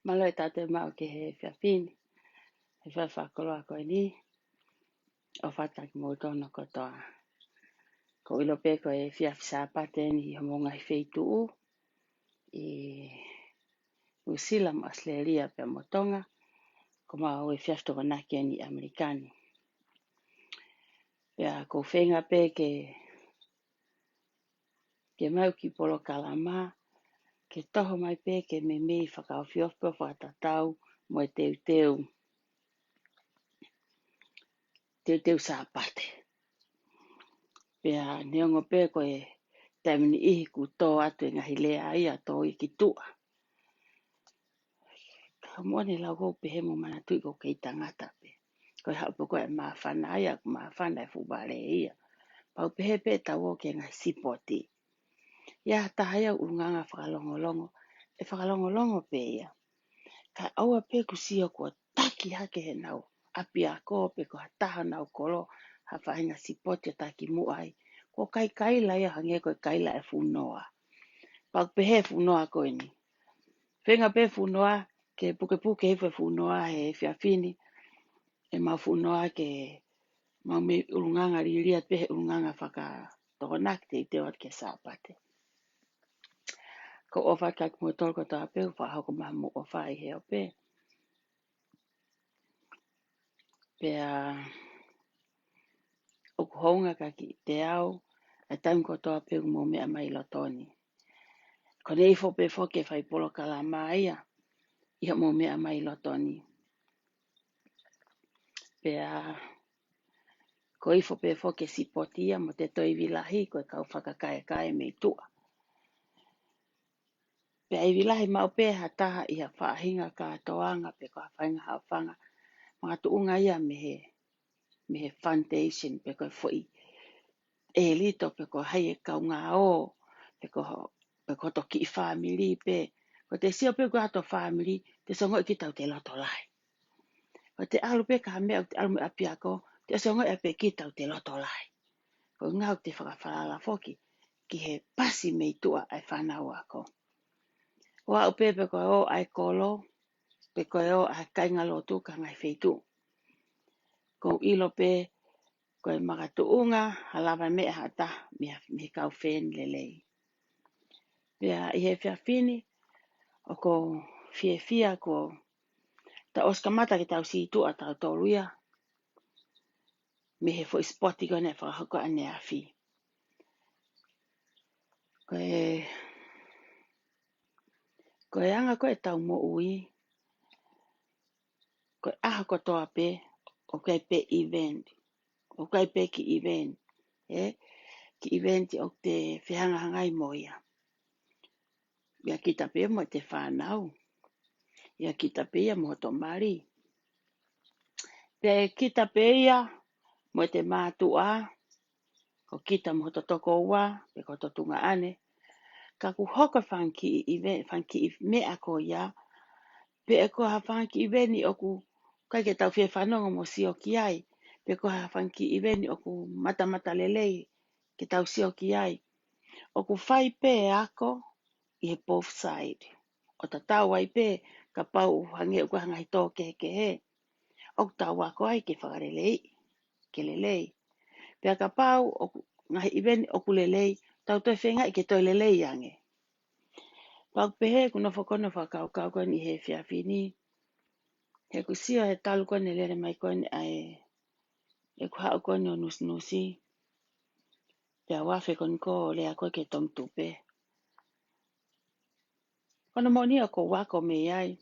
Malo e tate mau ke he whiawhini. He whawhakoloa koe ni. O whataki mō tōna kotoa. Ko ilo pe koe whiawhi sāpate ni hi homonga hi wheitu u. I Usila ma Australia pe motonga. Ko maa ue whiawhi toko naki ni Amerikani. Pea ko whenga pe ke mau ki polo kalama. Ke toho mai pe ke me mei whakawhiofpe whakatatau mo e teu sāpate. Pea neongo pe koe taimini ihi ku tō atu e ngahi lea ia tō i ki tua. Ka mone lau kou pe he mo mana tui ko kei tangata pe. Koe haupo koe maa whana ia, ku maa whana e fubare ia. Pau pe he pe tau o ke ngahi sipoti. Ia taha ia urunganga whakalongolongo. E whakalongolongo pe ia. Ka aua pe ku sio kua taki hake he nau. Api a ko pe ko hataha nau kolo. Ha whahinga sipoti a taki muai. Ko kai kaila ia hange koe kaila e funoa. Pau pe he funoa koe ni. Whenga pe funoa, ke puke hewe funoa he whiawhini. E mau funoa ke mau me urunganga riria pe he urunganga whaka tokonak te i te wat ke sāpate. Ko ofa kak mo tolko tā pe, whahoko maha mo ofa i heo pe. Pea oku honga kaki te au, e taim ko toa pe mo mea mai lotoni. Ko nei fo pe fo ke whai polo kalama ia. ia mo mea mai lotoni. Pea ko ifo pe fo ke sipotia mo te toi vilahi ko kau whakakae mei tua. Pea I vilahi mau pe ha taha ia whaahinga katoanga pe ko hawhainga hawhanga. Mga tuunga ia mehe foundation pe ko foi e lito pe ko hai e kaunga o pe ko toki I family pe. Ko te sio pe ko hato family te songo I ki tau te loto lai. Ko te alu pe ka mea te alu me apiako te songo e pe ki tau te loto lai. Ko ngau te whakawhalala foki ki he pasi mei tua ai whanau ako. Wa o pe ko o ai kolo pe ko o ai kainga lotu ka ngai feitu. Ko ilo pe ko e makatuunga halawa mea hata mi kau fen lelei. Pea I he whiawhini o ko fia ko ta oska mata ki tau si tua tau toluia me he fo spoti ko ne whakahoko ane a fi. Ko e anga ko e tau mo ui ko aha ko toa pe o kai pe event. O kai pe ki event. Ki event o te whihanga hangai moia. Ia kita pe mo te whanau. Ia kita pe ia mo to mari. Pe kita pe ia mo te mātua. Ko kita mo to toko ua. Pe ko to tunga ane. Ka ku hoko whanki event. Whanki mea ko ia. Pe e ko ha whanki event o ku. Kai ke tau whia whanonga mo si o ki ai. Pe ko ha whanki event o ku mata lelei. Ke tau si o ki ai. O ku whai pe ako. I he both side. O ta tau ai pe, ka pau hange o hangai tō ke he. O tau ako ai ke whakarelei, ke lelei. Pea ka pau, o ngahi iwen o ku lelei, tau toi whenga I ke toi lelei ange. Pau pehe, kuna whakono whakau kau ni he whiawhini. He ku sio he talu kone lere mai kone ai, e ku hao kone o nusi. Pea wafe kone ko lea koe ke tom tupe. Kono moni o ko wako me ai.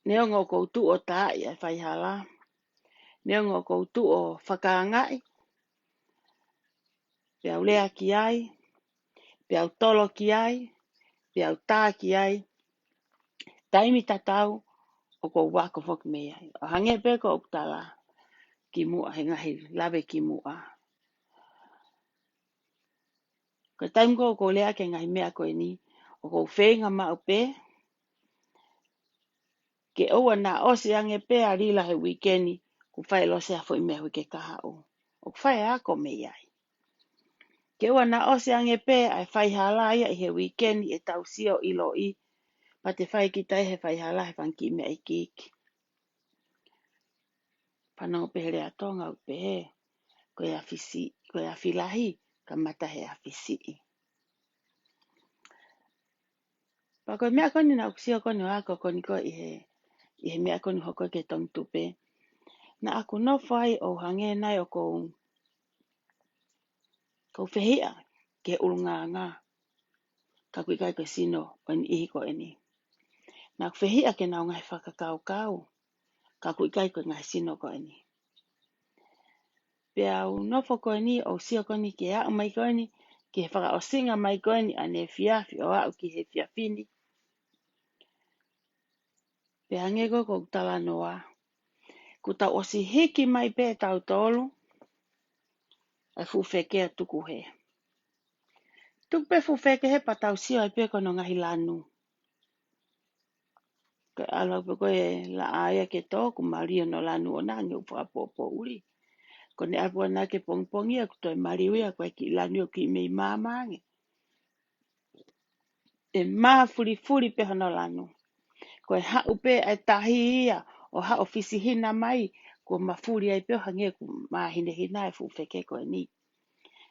Neongo koutu o tai ai whaihala. Neongo koutu o whakaangai. Pea ulea ki ai. Pea utolo ki ai. Pea utā ki ai. Taimi tatau o ko wako whok me ai. O hange peko o kutala ki mua he ngahi lawe ki mua. Ko taimi ko lea ke ngahi mea koe ni. O ko whenga mau pe. Ke oua na osi ange pe a rila he weekendi. Ku whai lo se a fo I mea hui ke kaha o. O ku whai ako me ai. Ke ua na ose ange pe ai whai halaia I he weekendi e tau sio ilo I. Pa te whai ki tai he whai hala he whanki mea I kiki. Panau pehere a tonga u pehe. Koe a fisi, koe a filahi ka mata he a fisi. Pa koe mea koni na uksio koni o ako koni koe I he mea koni hoko ke tong tupe. Na aku no whai o hange nai o kou whehia ke ulunga ngā. Ka kui kai koe sino o ni ihi ko eni. Na ku whehia ke nao ngai whakakau kau. Ka kui kai koe ngai sino ko eni. Pea u nofo koe ni o sio koe ni ke au mai koe ni. Ke he whaka o singa mai koe ni ane fiafi o au ki he fiafini. Pea ngego ko tala noa. Ku tau o si hiki mai pe tau tolu. Ai fuwhekea tuku he. Tuku pe fuwheke he pa tau sio ai pe kono ngahi lanu. Koe alau pe koe la aia ke tō ku mario no lanu o nange upa popo uri. Kone apua na ke pongpongi a kutoi mariwea koe ki lanu o ki mei māmange. E maa furi pe hono lanu. Koe hau pe ai tahi ia o hao fisi hina mai ko mafuri ai pe hange ku mahine hina e fuwheke koe ni.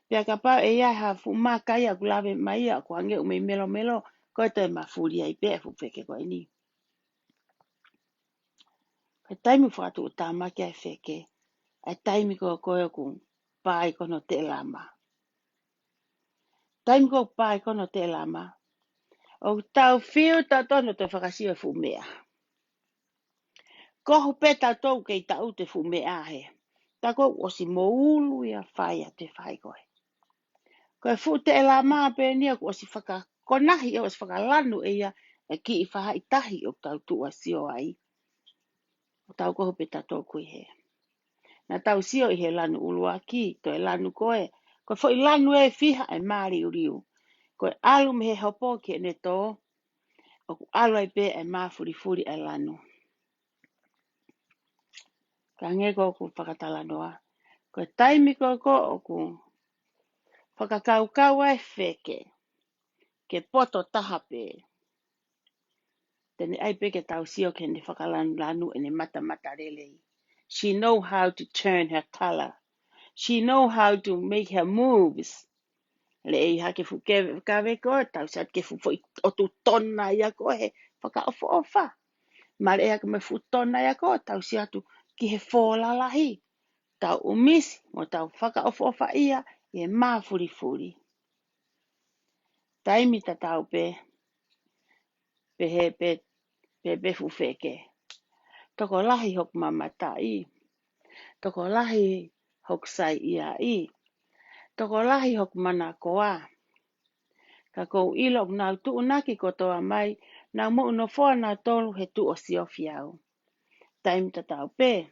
Pea ka pau e ia ha fu makai a kulawe mai a ko hange umei melo koe toi mafuri ai pe e fuwheke koe ni. Koe taimi whatu o tāmaki ai wheke. Ai taimi ko koe ku pai kono te lama. Taimi ko pai kono te lama. O tau fiu tau tono te whakasio e fumea. Kohu pe tau tau kei tau te fumea he. Tako o si mo ulu ia whai a te whai koe. Koe fu te e la maa pe nia ko o si whaka konahi o si whaka lanu e ia e ki i whaha i tahi o tau tua sio ai. O tau kohu pe tau tau kui he. Na tau sio i he lanu ulua ki, to e lanu koe. Koe fo i lanu e fiha e maari uriu. Koe alu me he hopo ki e ne tō. O ku alu ai pe e maa furi furi e lanu. Ka ngeko ku whakatalanoa. Koe taimi ko o ku whakakau ai wheke. Ke poto taha pe. Tene ai pe ke tau sio ke ne whakalanu lanu e ne mata mata relei. She know how to turn her color. She know how to make her moves. Le ei hake fu kawe ko, tau sat ke fu o tu tona ia ko he whaka ofo ofa. Ma le hake me fu tona ia ko, tau si atu ki he fōla lahi. Tau umisi, mo tau whaka ofo ofa ia, e mā furi furi. Taimi ta tau pe he pe fu feke. Toko lahi hok mamata i. Toko lahi hok sai ia i. Toko lahi hok mana koa. Ka kou ilok nau tu unaki kotoa mai, nau mo uno foa nau tolu he tu o siofi au. Taimi ta tau pe,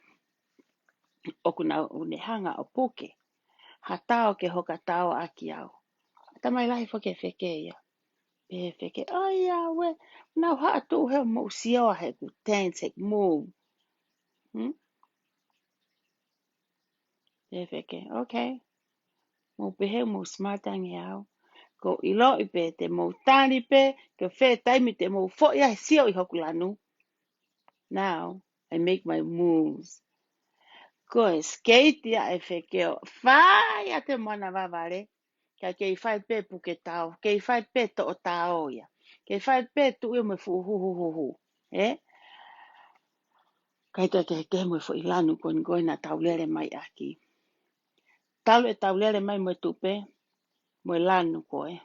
oku nau unehanga o puke. Ha tau ke hoka tau aki au. Tamai lahi foke feke ia. Pe feke, ai we, nau haa tu he mo sioa he ku dance he move. Pe feke, okay. Mo pehe mo smartangi au. Ko ilo i pe te mo tani pe, ke whe taimi te mo fo ia he sio i hoku lanu. Now, I make my moves. Ko e skate ia e whekeo. Whai a te mana waware. Ka kei whai pe puke tau. Kei whai pe to o tau ia. Kei whai pe tu ia me fu hu hu hu hu. Kai te ke mo fo ilanu ko na tau lere mai aki. Talu e tau lere mai mo tupe. Mo lanu koe.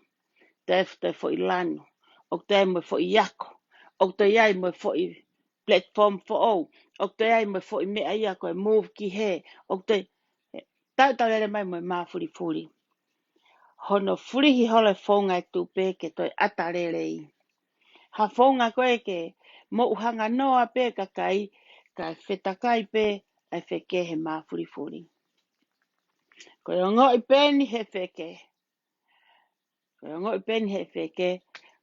Te fo ilanu. O te mo fo iako. O te iai mo fo i platform for all. O te iai mo fo i mea ia koe move ki he. O te tau lere mai mo maa furi furi. Hono furi hi hole fonga e tupe ke toi atarerei. Ha fonga koe ke mo uhanga noa pe kakai. Ka whetakai pe ai wheke he maa furi furi. Koe o ngoi peni he wheke. Koe o ngoi peni he wheke.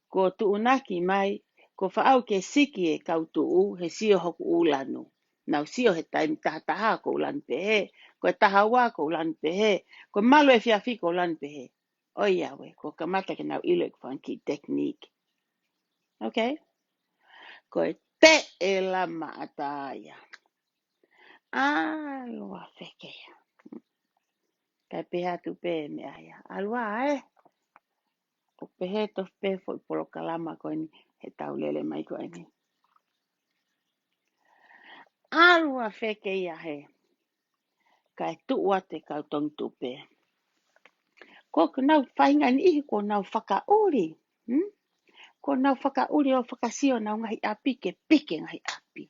Ko tuunaki mai. Ko whaau ke siki e kautuu he sio hoku ulanu. Nau sio he taimi taha ko ulanu pe he. Koe taha wā ko ulanu pe he. Koe malu e whiawhi ko ulanu pe he. Oi awe, ko kamata ke nau ilo e whanki technique. Okay? Koe te e lama ataia. Alua wheke. Kai peha tu pe me aia. Alua o pehe to pe foi polo kalama ko ni he tau lele mai ko ni. Alua wheke ia he. Kai tuua te kau tong tu pe. Ko nau whainga ni ihi ko nau whakauri. Ko nau whakauri o whakasio nau ngahi api ke pike ngahi api.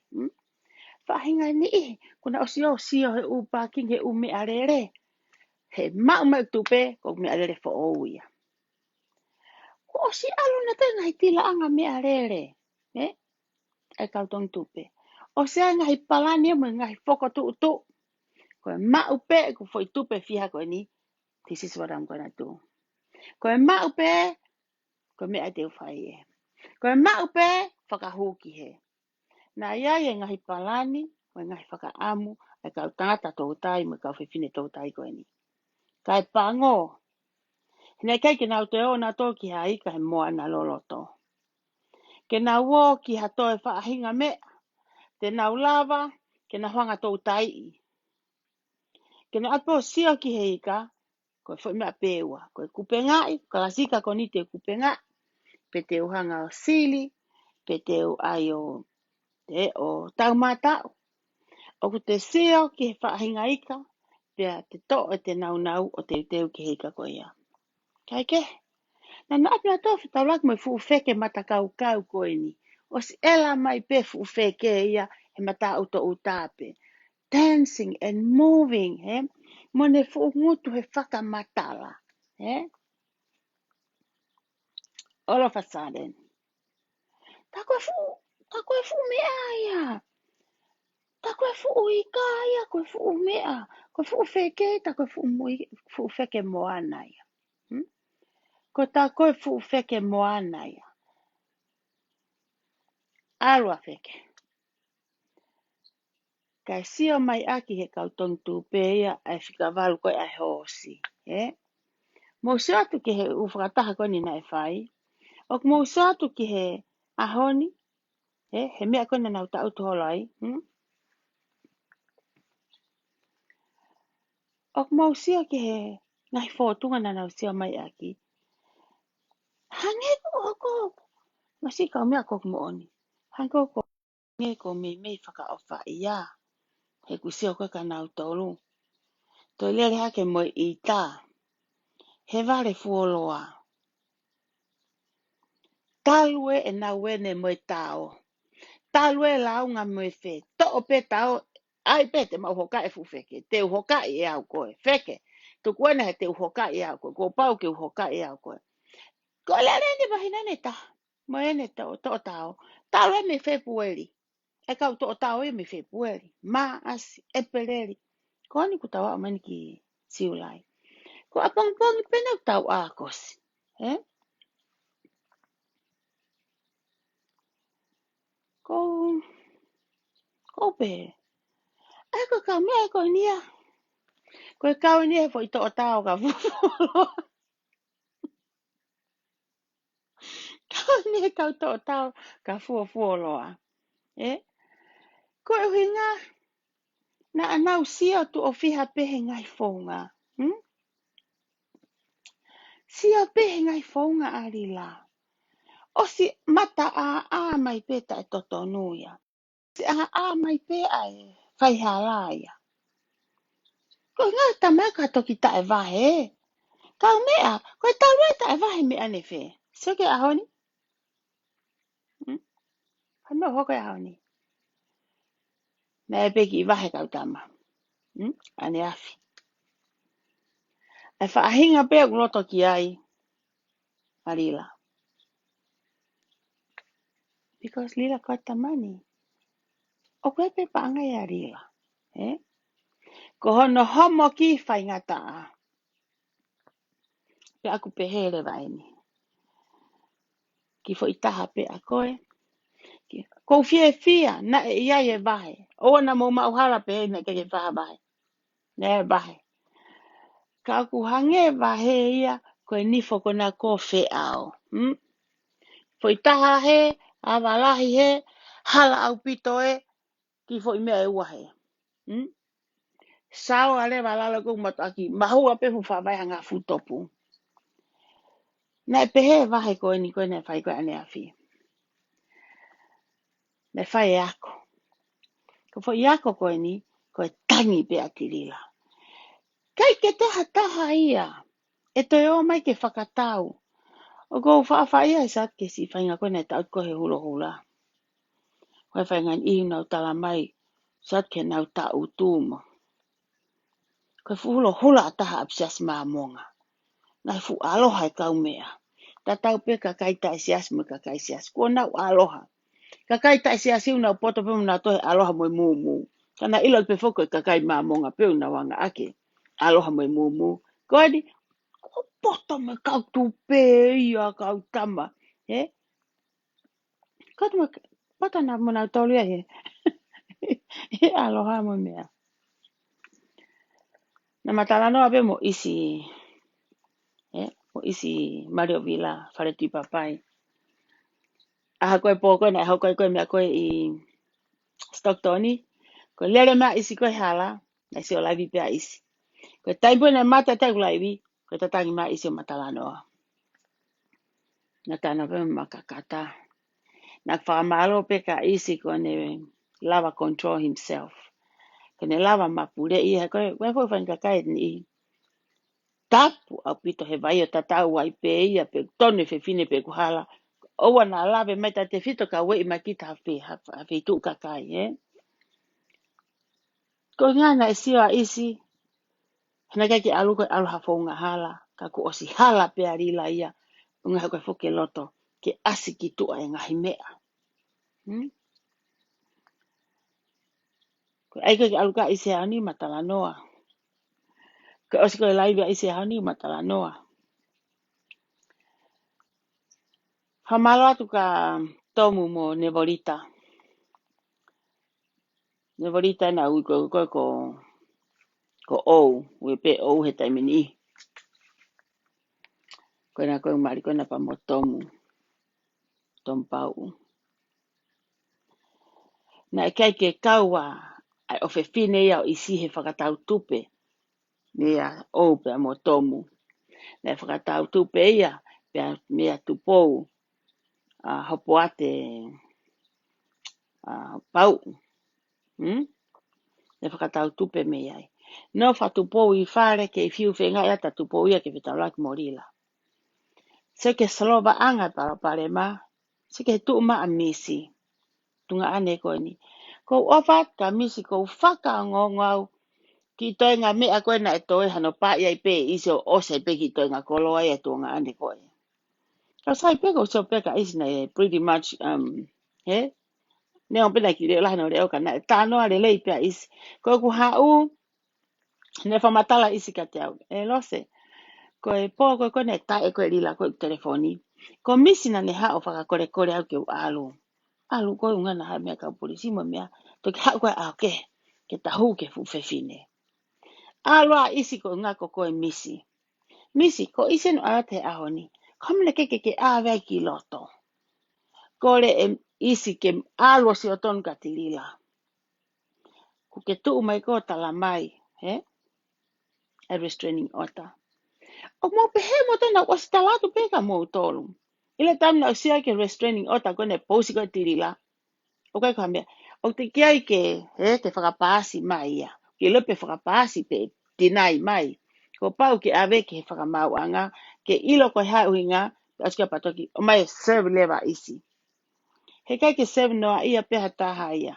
Whainga ni ihi. Ko nau sio he upaking he ume arere. He mau tu pe ko me arere fo ouia. Ko si alu na te ngahi tila anga me arere. Ai kau tong tupe. O se ngahi palani mo ngahi foko tu. Ko mau pe ko foi tupe fiha ko ni. This is what I'm gonna do. Ko mau pe ko me ate fai e. Ko mau pe whakahuki he. Na ia e ngahi palani o ngahi whakaamu ai kau tangata tō tai mo kau whiwhine tō tai ko ni. Kai pango. Hina kai ke nau te o na tō ki hai kai moa na loloto. Ke nau wō ki hato e whaahinga me. Te nau lava ke na hwanga tō tai i. Ke na apo sio ki heika, koe fwoi mea peua. Koe kupengai, kalasika ko ni te kupenga, pe te uhanga o sili, pe te u ai o taumatau. O ku te sio ki he whaahinga ika, pe te to e te nau nau o te uteu ki heika koe ia. Kai ke? Na na apia tofu tau lak mai fu feke mata kau kau koe ni. O si ela mai pe fu feke ia he mata auto utape. Dancing and moving, he? Mone fu ngutu he whaka matala, he? All of a sudden. Ta koe fu mea ia. Ta koe fu uika ia, koe fu mea. Koe fu feke, ta koe fu feke moana ia. Ko ta koe fu feke moana ia. Alua feke. Kai sio mai aki he kau tong tupe ia ai whikawalu koe ai hosi. Mo se atu ki he uwhakataha koe ni nai whai. Ok mo se atu ki he ahoni. He mea koe na nau ta auto holai. Ok mo se ki he ngai whotunga na nau sio mai aki. Hange ko oko. Masi kau mea kok mo oni. Hange ko nge ko mei whaka ofa ia. He kusio koe ka nau tolu. Toi lere hake mo I ta. He vare fuoloa. Talue e na wene mo tao. Talue launga mo fe. To pe tao. Ai pe te mau hoka e fu feke. Te uhoka I au koe. Feke. Tu kuena he te uhoka I au koe. Ko pau ke uhoka I au koe. Ko lere ni bahina ne ta. Mo ene to tao. Talue me fe pueri. E kau to tao e me fe pueri. Ma asi e peleri. Ko ani kutawa o mani ki siulai. Ko apang pongi pena tau akosi. Ko pe. Ai ko ka mea ko nia. Ko kau ni e foi to tao ka fufulo. Kau ni e kau to tao ka fufulo a. Ko e hinga na anau sia tu o fiha pehe ngai fonga. Sia pehe ngai fonga ari la. O si mata a mai peta e toto nuia. Si a mai pe ai fai halaya. Ko ngā tamaka toki ta e vahe. Kau mea, ko tau rei ta e vahe mea ne fe. Sio ke ahoni? Hano hoko e ahoni. Na e peki I vahe kau tama. Ane afi. E whaahinga pea kuloto ki ai. Marila. Because lila kau tamani. O koe pe paanga ia rila. Ko hono homo ki whai ngata a. Pe aku pe here vaini. Ki fo itaha pe a koe. Ko fia na e ia e vahe. O na mo mauhala pe na ke whaha vahe. Na e vahe. Ka aku hange vahe ia koe nifo kona ko fe ao. Fo itaha he, awalahi he, hala au pito e, ki fo imea e uahe. Sao ale walala ko mataki. Mahua pe fu whawai hanga futopu. Na e pehe vahe koe ni koe ne whai koe ane awhi. Ne whai e ako. Ko fo I ako koe ni, koe tangi pe atirila. Kai ke taha ia. E toi o mai ke whakatau. O ko whaawhai ai sa ke si whainga koe ne tau koe hula hula. Koe whainga I nau tala mai. Sa ke nau tau tūma. Koe hula hula taha apsias maa monga. Nai fu aloha e kau mea. Ta tau pe ka kai tai sias mo ka kai sias. Ko nau aloha. Ka kai tai sias iu nau poto pe muna tohe aloha mo mumu. Kana ilo pe foko ka kai maa monga pe una wanga ake. Aloha mo mumu. Ko edi, ko poto me kau tupe ia kau tama. Ko tuma, poto na mo nau tolu he. Aloha mo mea. Na matalano abe mo isi. Mo isi Mario Villa, whare tui papai. Aha koe pō koe, hau koe mea koe I Stocktoni. Koe lere mea isi koe hala, na isi o laivi pia isi. Koe taipu na mata taipu laivi, koe tatangi mea isi o matalanoa. Na tana pe makakata. Na whamalo pe ka isi koe ne lava control himself. Koe ne lava mapure I, koe koe whainga kai ni I. tapu au pito he vai o tatau ai pe ia pe tone fe fine pe kuhala o wana lave mai ta te fito ka wei makita ha fe tu ka kai ko ngana isi a isi hana ki alu ko alu ha fonga hala ka ko osi hala pe ari la ia unga ko foke loto ke asiki tu ai ngahi mea ko ai ko alu ka isi ani matala noa ko osi ko live isi ani matala noa hamala tu ka tomu mo nevolita na u ko we pe he taimini ko na ko mari ko na pa mo tompau na kai ke kaua ai o fe fine ia o isi he whakatau tupe mea pe mo tomu na whakatau tupe ia pe mea tupou hopo ate pau na whakatau tupe mea ai no whatupou I whare ke fiu whenga ia ta tupou ia ke whetau morila se ke slova anga para parema se ke tu ma amisi tunga ane ko ni ko ofa ka misi ko whaka ngongau ki toi ngā mea koe na e toi hano pā iai pē isi o se pe ki toi ngā koloa ia tu ngā ane koe. Ka sai pe ko so pe ka isi na pretty much he ne on pena ki reo la no reo ka na tano ale lei pe isi ko ku hau ne fa matala isi ka te au e lo se ko e po ko ne ta e ko rila ko telefoni ko misi na ne ha o fa kore au ke alu ko unga na ha mea ka polisi mo mea to ki ha ko a ke ta hu ke fu fe fine alwa isi ko nga ko misi ko isi no ate ahoni komle ke ave ki loto kore isi ke alwa si oton katilila ku ke tu mai ko tala mai a restraining order o mo pe he mo tona o stala tu pe ka mo tolu ile tam na sia ke restraining order ko ne posi ko tilila o ka kambia o te kiai ke te whakapasi mai ia ke lepe whakapasi pe dinai mai ko pau ke ave ke whakamauanga ke ilo ko ha uinga aska patoki o mai serve leva isi he kai ke serve noa ia pe hataha ia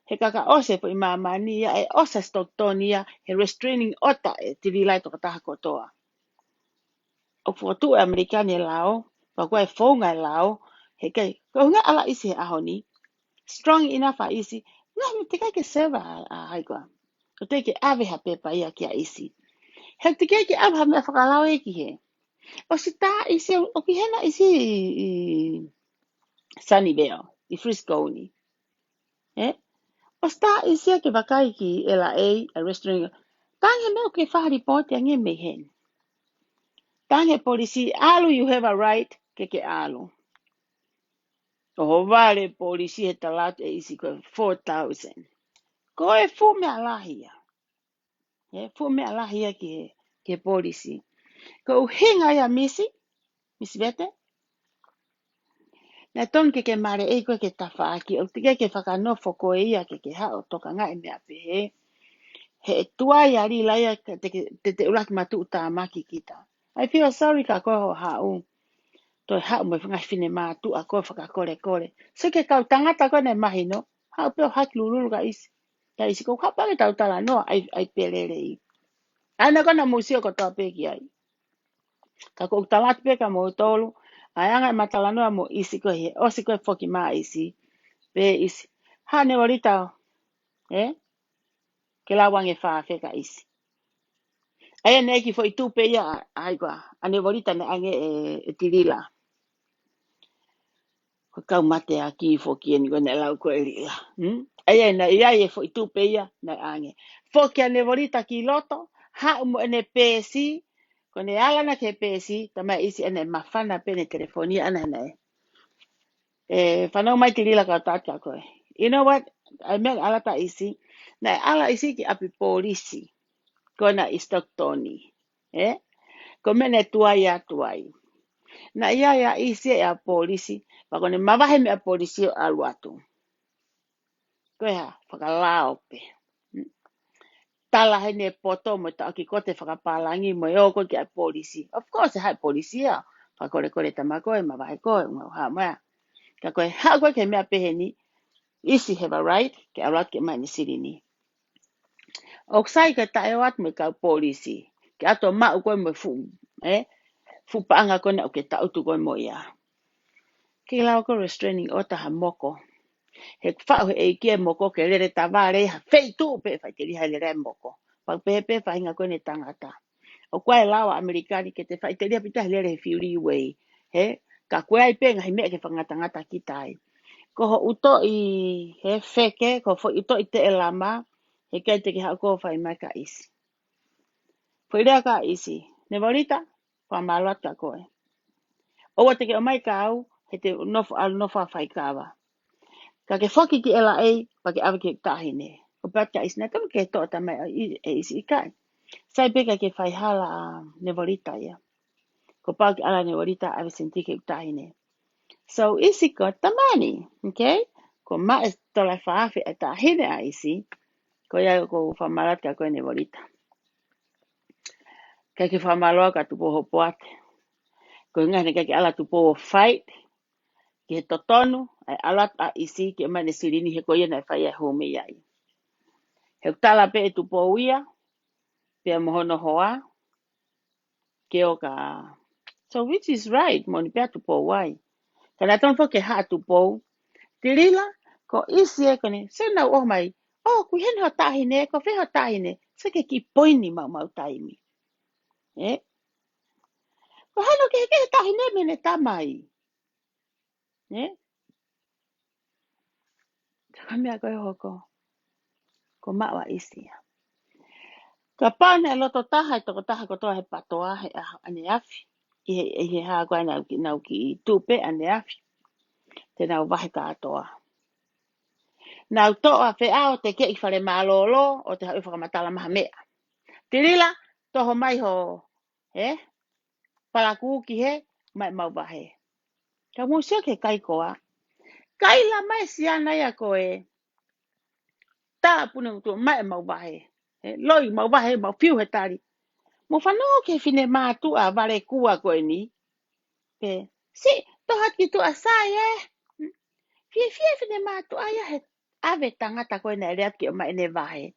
he kaka ose po imamani ia e osa stoktonia he restraining order e tirilai to kataha kotoa o fotu amerikani lao pa ko e fonga lao he kai ko nga ala isi he ahoni strong enough a isi nga me te kai ke serve a haikwa ko te ke ave ha pepa ia ki a isi he te kai ke ave ha me whakalao e ki he o si tā isi o ki hena isi I Sunnyvale I Frisco ni o si tā isi ke wakai ki LA a restaurant tange me o ke whahari pōte ange me hen tange polisi alu you have a right ke alu o vale polisi he talat e isi ko 4,000 ko e fu me alahia fu me alahia ke polisi ko hinga ia misi bete na ton ke mare e ko ke tafaki o tige ke whakanofo ko ia ke ha o toka nga e mea pe he tua ia ri la ia te ulaki matu ta maki kita I feel sorry ka ko ha u to ha mo fanga fine matu a ko kore se ke kau tangata ko ne mahino ha pe ha lulu ka isi ko ka pa ta tala no ai pelele I ana ko na museo ko to pe ki ai ka ko talat pe ka mo tolu ayanga matalano mo isi ko he o si ko foki ma isi pe isi ha ne ahorita ke la wange fa fe ka isi aya ne ki foi tu pe ya ai kwa ane ahorita ne ange e tirila ko ka mate aki foki ni ko ne la ko elila aya na ia e foi tu pe ya na ange foki ane ahorita ki loto ha mo ene pesi ko ne ala na ke pesi tama isi ene mafana pe ne telefonia ana na whanau mai te rila ka tātia koe. You know what? I mean ala ta isi. Na ala isi ki api polisi. Ko na istoktoni. Ko mene tuai. Na ia isi e a polisi. Pa kone mawahe me a polisi o alu atu. Koe ha, whakalao pe. tala hene poto mo ta ki kote whakapalangi mo e o ko ki a polisi. Of course, hai polisia. Pa kore kore tamako e mawai ko e ha mea. Ka koe ha koe ke mea peheni. Isi have a right ke arat ke mai ni sirini. O sai ke tae wat me ka polisi. Ke ato ma ko mo fu. Fu paanga ko na ke ta utu ko mo ia. Ke lau ko restraining order ha moko. He whao e kia moko ke rere taware ha fei tu pe whai te riha le re moko. Pau pepe whai ngā koe ne tangata. O koe lawa Amerikani ke te whai te riha pita le re Fury Way. He, ka koe ai pe ngai mea ke whangatangata ki tai. Ko ho uto i he wheke, ko ho uto i te elama, he kei te ki hao ko whai mai ka isi. Pui rea ka isi, ne warita, wha maluat ka koe. O te ke o mai ka au, he te nofa whai kawa. Ka ke whaki ki ela e, pa ke awa ke tahine. Ko pat ka isi, na kamu ke toa ta mai e isi i kai. Sai peka ke whai hala a newarita ia. Ko pau ke ala newarita awe senti ke tahine. So isi ko tamani, okay? Ko ma e tola whaafi e tahine a isi, ko ia ko whamarat ka koe newarita. Ka ke whamaloa ka tupo ho poate. Ko ngane ka ke ala tupo ho fight, ki he totonu, ai alat a isi ki mane sirini he koe na whai e home iai. He tala pe e tupo uia, pe a mohono hoa, ke o ka... So which is right, moni pe a tupo wai. Ka na tonfo ke ha tupo, tirila, ko isi e kone, se na o mai, oh, kui hen ho tahine, ko fe ho tahine, se ke ki poini mau taimi. Ko hano ke tahine mene tamai. Ka mea koe hoko, ko mawa isi. Ka pane a loto taha, toko taha ko toa he patoa he ane afi. I he haa koe nau ki tupe ane afi. Te nau wahe ka atoa. Nau toa fe ao te ke i whare malolo o te hau whakamatala maha mea. Tirila, toho mai ho, palaku ki he, mai mau wahe. Ka musio ke kai koa. Kai la mai siana ia koe. Tā puna utu mai mau wahe. Loi mau wahe, mau piu he tari. Mo whanau ke whine mātua wale kua koe ni. Pe, si, toha ki tu asai Fie whine mātua ia he ave tangata koe nei reat ki o mai ne wahe.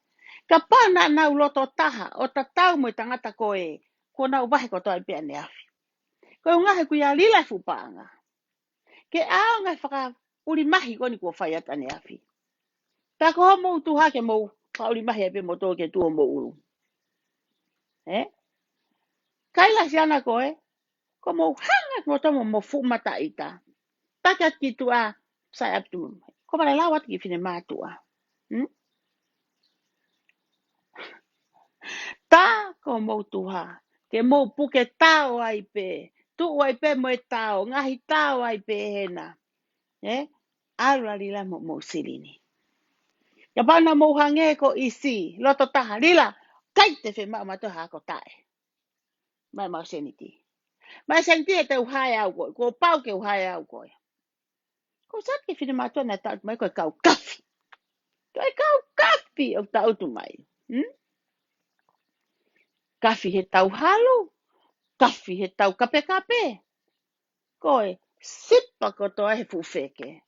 Ka pāna nau loto taha o ta tau mo tangata koe. Ko nau wahe ko toi pia ne afi. Koe ngahe kuia lila fupaanga. Ke ao ngai whaka uri mahi koni kua whaiata ne afi. Tā ko homo utuha ke mou ka uri mahi ape mo tō ke tuo mo uru. Kaila siana koe, ko mo hanga mo tomo mo fumata ita. Taka ki tua sai aptu. Ko vale lawat ki fine matua. Ta ko mo tuha. Ke mo puke tao ai pe. Tu ai pe mo tao. Ngahi tao ai pe hena. Alwa lila mo sirini. Ya bana mo hange ko isi. Loto taha lila. Kai te fe ma mato ha ko tae. Mai mau seniti. Mai seniti e te uhai au koe. Ko pau ke uhai au koe. Ko sat ke fine matua na tau mai koe kau kafi. Koe kau kafi o tau tu mai. Kafi he tau halu. Kafi he tau kape kape. Koe sipa ko toa he fufeke.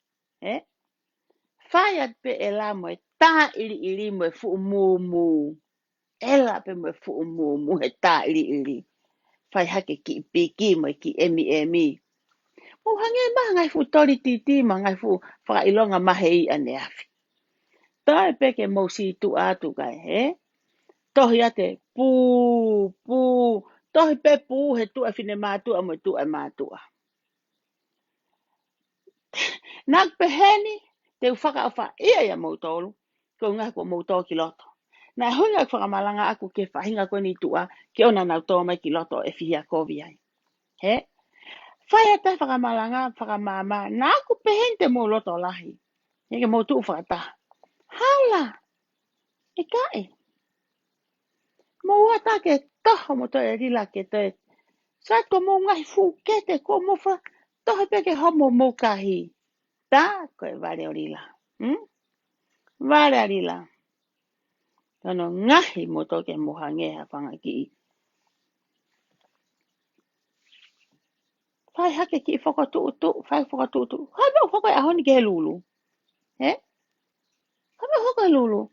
Whai at pe e la mo e tā ili mo e fu mu. Ela pe mo e fu mu he tā ili. Whai hake ki piki mo e ki emi. Mo hange maha ngai fu tori titi ma ngai fu whakailonga mahei ane afi. Tā e peke mo si tu atu kai, Tohi ate pū. Tohi pe pū he tu e fine mātua mo e tu e mātua. Nak peheni, te whaka awha ia mautolu, ko ngā ko mautolu ki loto. Nā hunga whakamalanga aku ke whahinga koe ni tua, ke ona nau tō mai ki loto e whihia kovi ai. Whai ata whakamalanga, whakamama, nā aku peheni te mō loto lahi. Ke mautu whakataha. Hala, e kai. Mō wata ke taha mo toi e rila ke toi. Sait ko mō ngai fukete ko mo wha, tohe peke homo mō kahi. Tā koe vare o rila. Vare a rila. Tano ngahi mo toke mohange ha whangaki. Whai hake ki whakatuutu, whai whakatuutu. Hai mo whakai ahoni ke he lulu. He? Hai mo whakai lulu.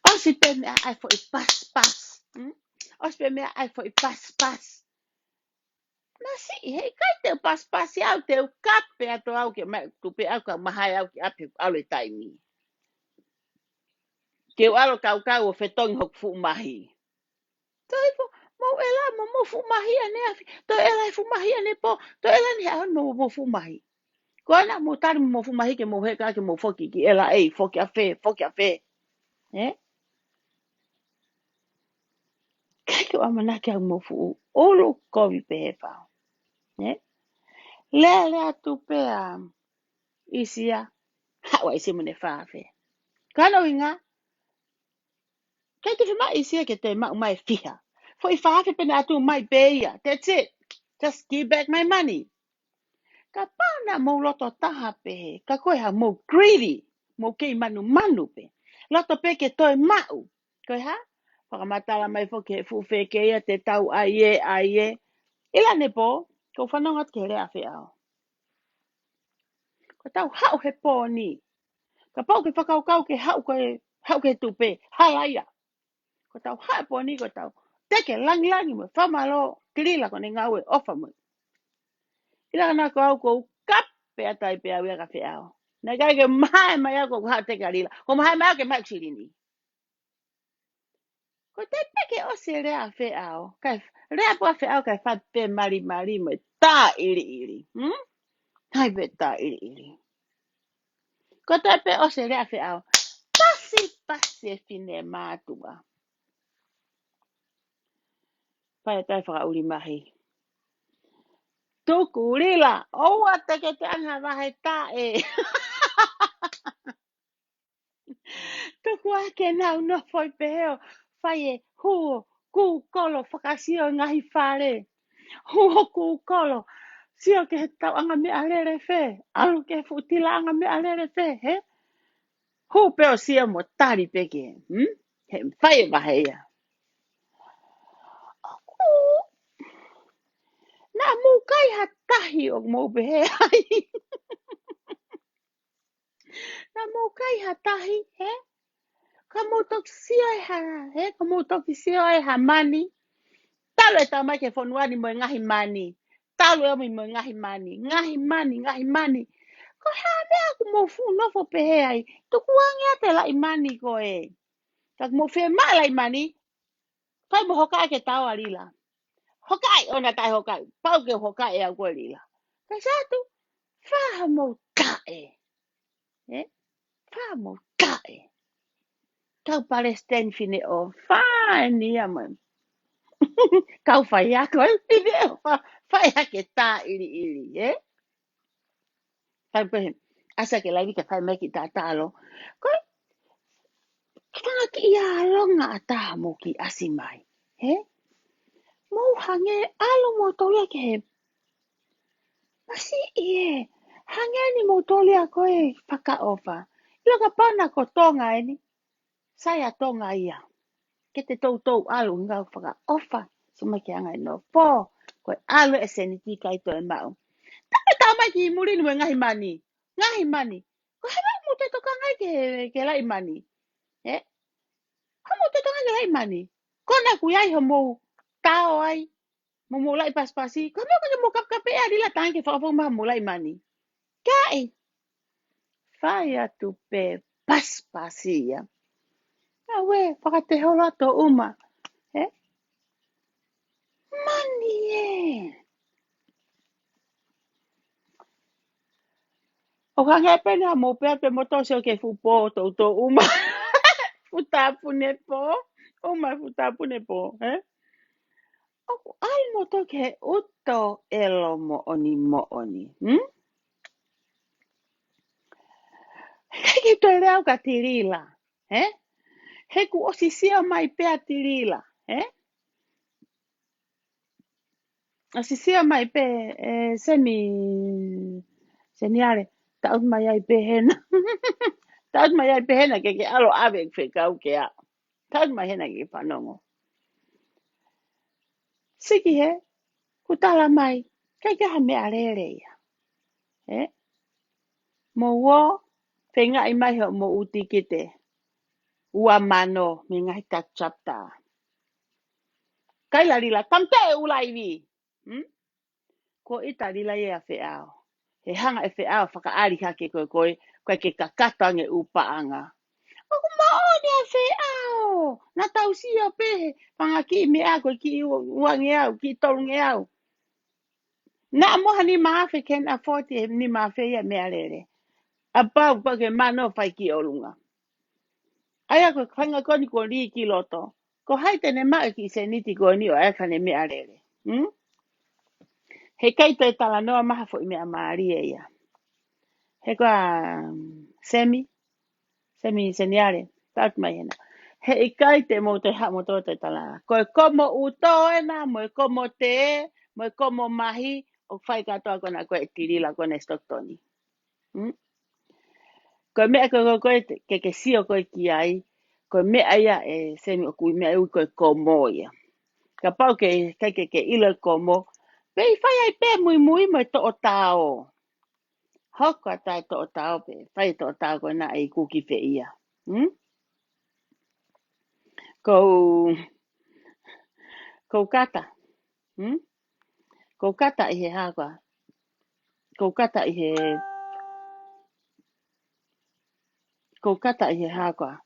Osi pe mea ai fo I pas. Osi pe mea ai fo I pas. Nasi, hei kai te pas au te kape ato au ke mai tupe au ka mahai au ke ape aule taimi. Ke alo kau o whetong hok fu mahi. Tai po, mau ela mo fu mahi ane afi. To ela fu mahi ane po, to ela ni ahon mo fu mahi. Ko ana mo tari mo fu mahi ke mo heka ke mo foki ki ela ei foki a fe. Eh? Kai ke amana ke mo fu olo kovi pe he pao. Eh? Le atu pe isia. Hawa isi mo ne whaafe. Kano inga, kei te whima isia ke te mai fiha. For I whaafe pena atu mai beia. That's it. Just give back my money. Ka pana mo loto taha pe he. Ka koe ha mo greedy. Mo kei manu pe. Loto pe ke toi mau. Koe ha? Whakamatala mai fo ke fuwhe ke ia te tau ai e. Ila ne po. Ko whanongat ke rea whi au. Ko tau hau he pō ni. Ka pau ke whakaukau ke hau ke tupe. Halaia. Ko tau hau pō ni ko tau. Teke langi mo. Whamalo. Kirila ko ne ngaue. Ofa mo. Ila na ko au ko kape atai pe au ka whi au. Na kai ke mai au ko ha te karila. Ko mai au ke mai ksirini. Ko te peke o se rea whi au. Kai rea po whi au kai what pe mari mo. Tā iri. Hai pe tā iri. Ko te pe o se rea whi au. Pasi e fine mātua. Pai tai whakauri mahi. Tuku rila. Oua teke te anga wahe tā e. Tuku ake nau no foi peheo. Whai e huo ku kolo whakasio ngahi whare. Huo ku kolo. Sio ke he tau anga me alere whe. Alu ke futila anga me alere whe. He? Hu peo sio mo tari peke. He whai e waheia. Nā mū kai ha tahi o mō pehe ai. Nā mū kai ha tahi. He? Ka mū toki sio e ha. He? Ka mū toki sio e ha mani. Talo e tau mai ke whonuani mo ngahi mani. Talo e mo ngahi mani. Ngahi mani. Ko hea mea ku mo fu nofo pehe ai. Tuku angia te lai mani ko e. Ka mo whea maa lai mani. Kai mo hokai ke tau arila. Hokai, ona tai hokai. Pau ke hokai e au koe rila. Kai sātu, whaha mo tae. Whaha mo tae. Kau Palestine fine o whaani ama. Kau whai ako e fine o whai ake tā iri. Kau pehe, asa ke laivi ke whai meki tā tālo. Koi, whanga ki ia alonga a taha mo ki asimai. Mo hange alo mo tolia ke he. Masi ie, hange ni mo tolia koe whaka ofa. Ilo ka pana ko tonga e ni. Saya tonga ia. Ke te tau alu ngau whaka ofa. Suma ke anga no pō. Koe alu e seni tika i toi mau. Tāpe tā mai ki muri ni mo ngahi mani. Ko hewa mo te toka ngai ke lai mani. Ko mo te toka ngai lai mani. Kona ku iai ho mo tao ai. Mo lai paspasi. Ko mo kapkape a rila tangi ke whakapong maha mo lai mani. Kai. Whai atu pe paspasi ia. Awe, whakateho lato uma. Mani e. O ka ngai pena mo pe pe moto se o ke fupo to uma. Futapune po. Uma futapune po. O ai moto ke uto elo mo oni. Hei toi reo ka tirila. He ku osi sia mai pea tirila. Osi sia mai pe seniare. Taut mai ai pe hena. Taut mai ai pe hena ke alo ave fe kau ke a. Tau mai hena ki whanongo. Siki he, ku tala mai, kai kaha mea rere ia. Eh? Mo wo, whenga I mai ho mo uti ki te ua mano me ngai tak chapta. Kai la rila, kam te e ulai vi. Hmm? Ko ita rila e a wheao. He hanga e wheao whakaari hake koe ke kakata nge upaanga. Oku maoni a wheao. Na tau si o pehe, panga ki me a koe ki uange au, ki torunge au. Na moha ni maafe ken a 40 ni maafe ia mea rere. A pau pa ke mano whai ki olunga. Aia koe whanga koni ko ri ki loto. Ko hai tene maa ki se niti ko ni o ea kane mea rere. Hmm? He kaito e tala noa maha fo I mea maari e ia. He koa semi seniare. Tatu mai hena. He I kaite mo te ha mo tō te tala. Koe komo uto e na, mo e komo te e, mo e komo mahi, o whai katoa kona koe tirila kone stoktoni. Hmm? Koe mea koe ke sio koe ki ai, koe mea ia e semi o kui mea ui koe komo ia. Ka pau ke ilo komo, pei whai ai pe mui mo e to o tao. Hoko a tai to o tao pe, whai to o tao koe na e kuki whi ia. Hmm? Kou kata. Hmm? Kou kata I he hākua. Kou kata I he hākua.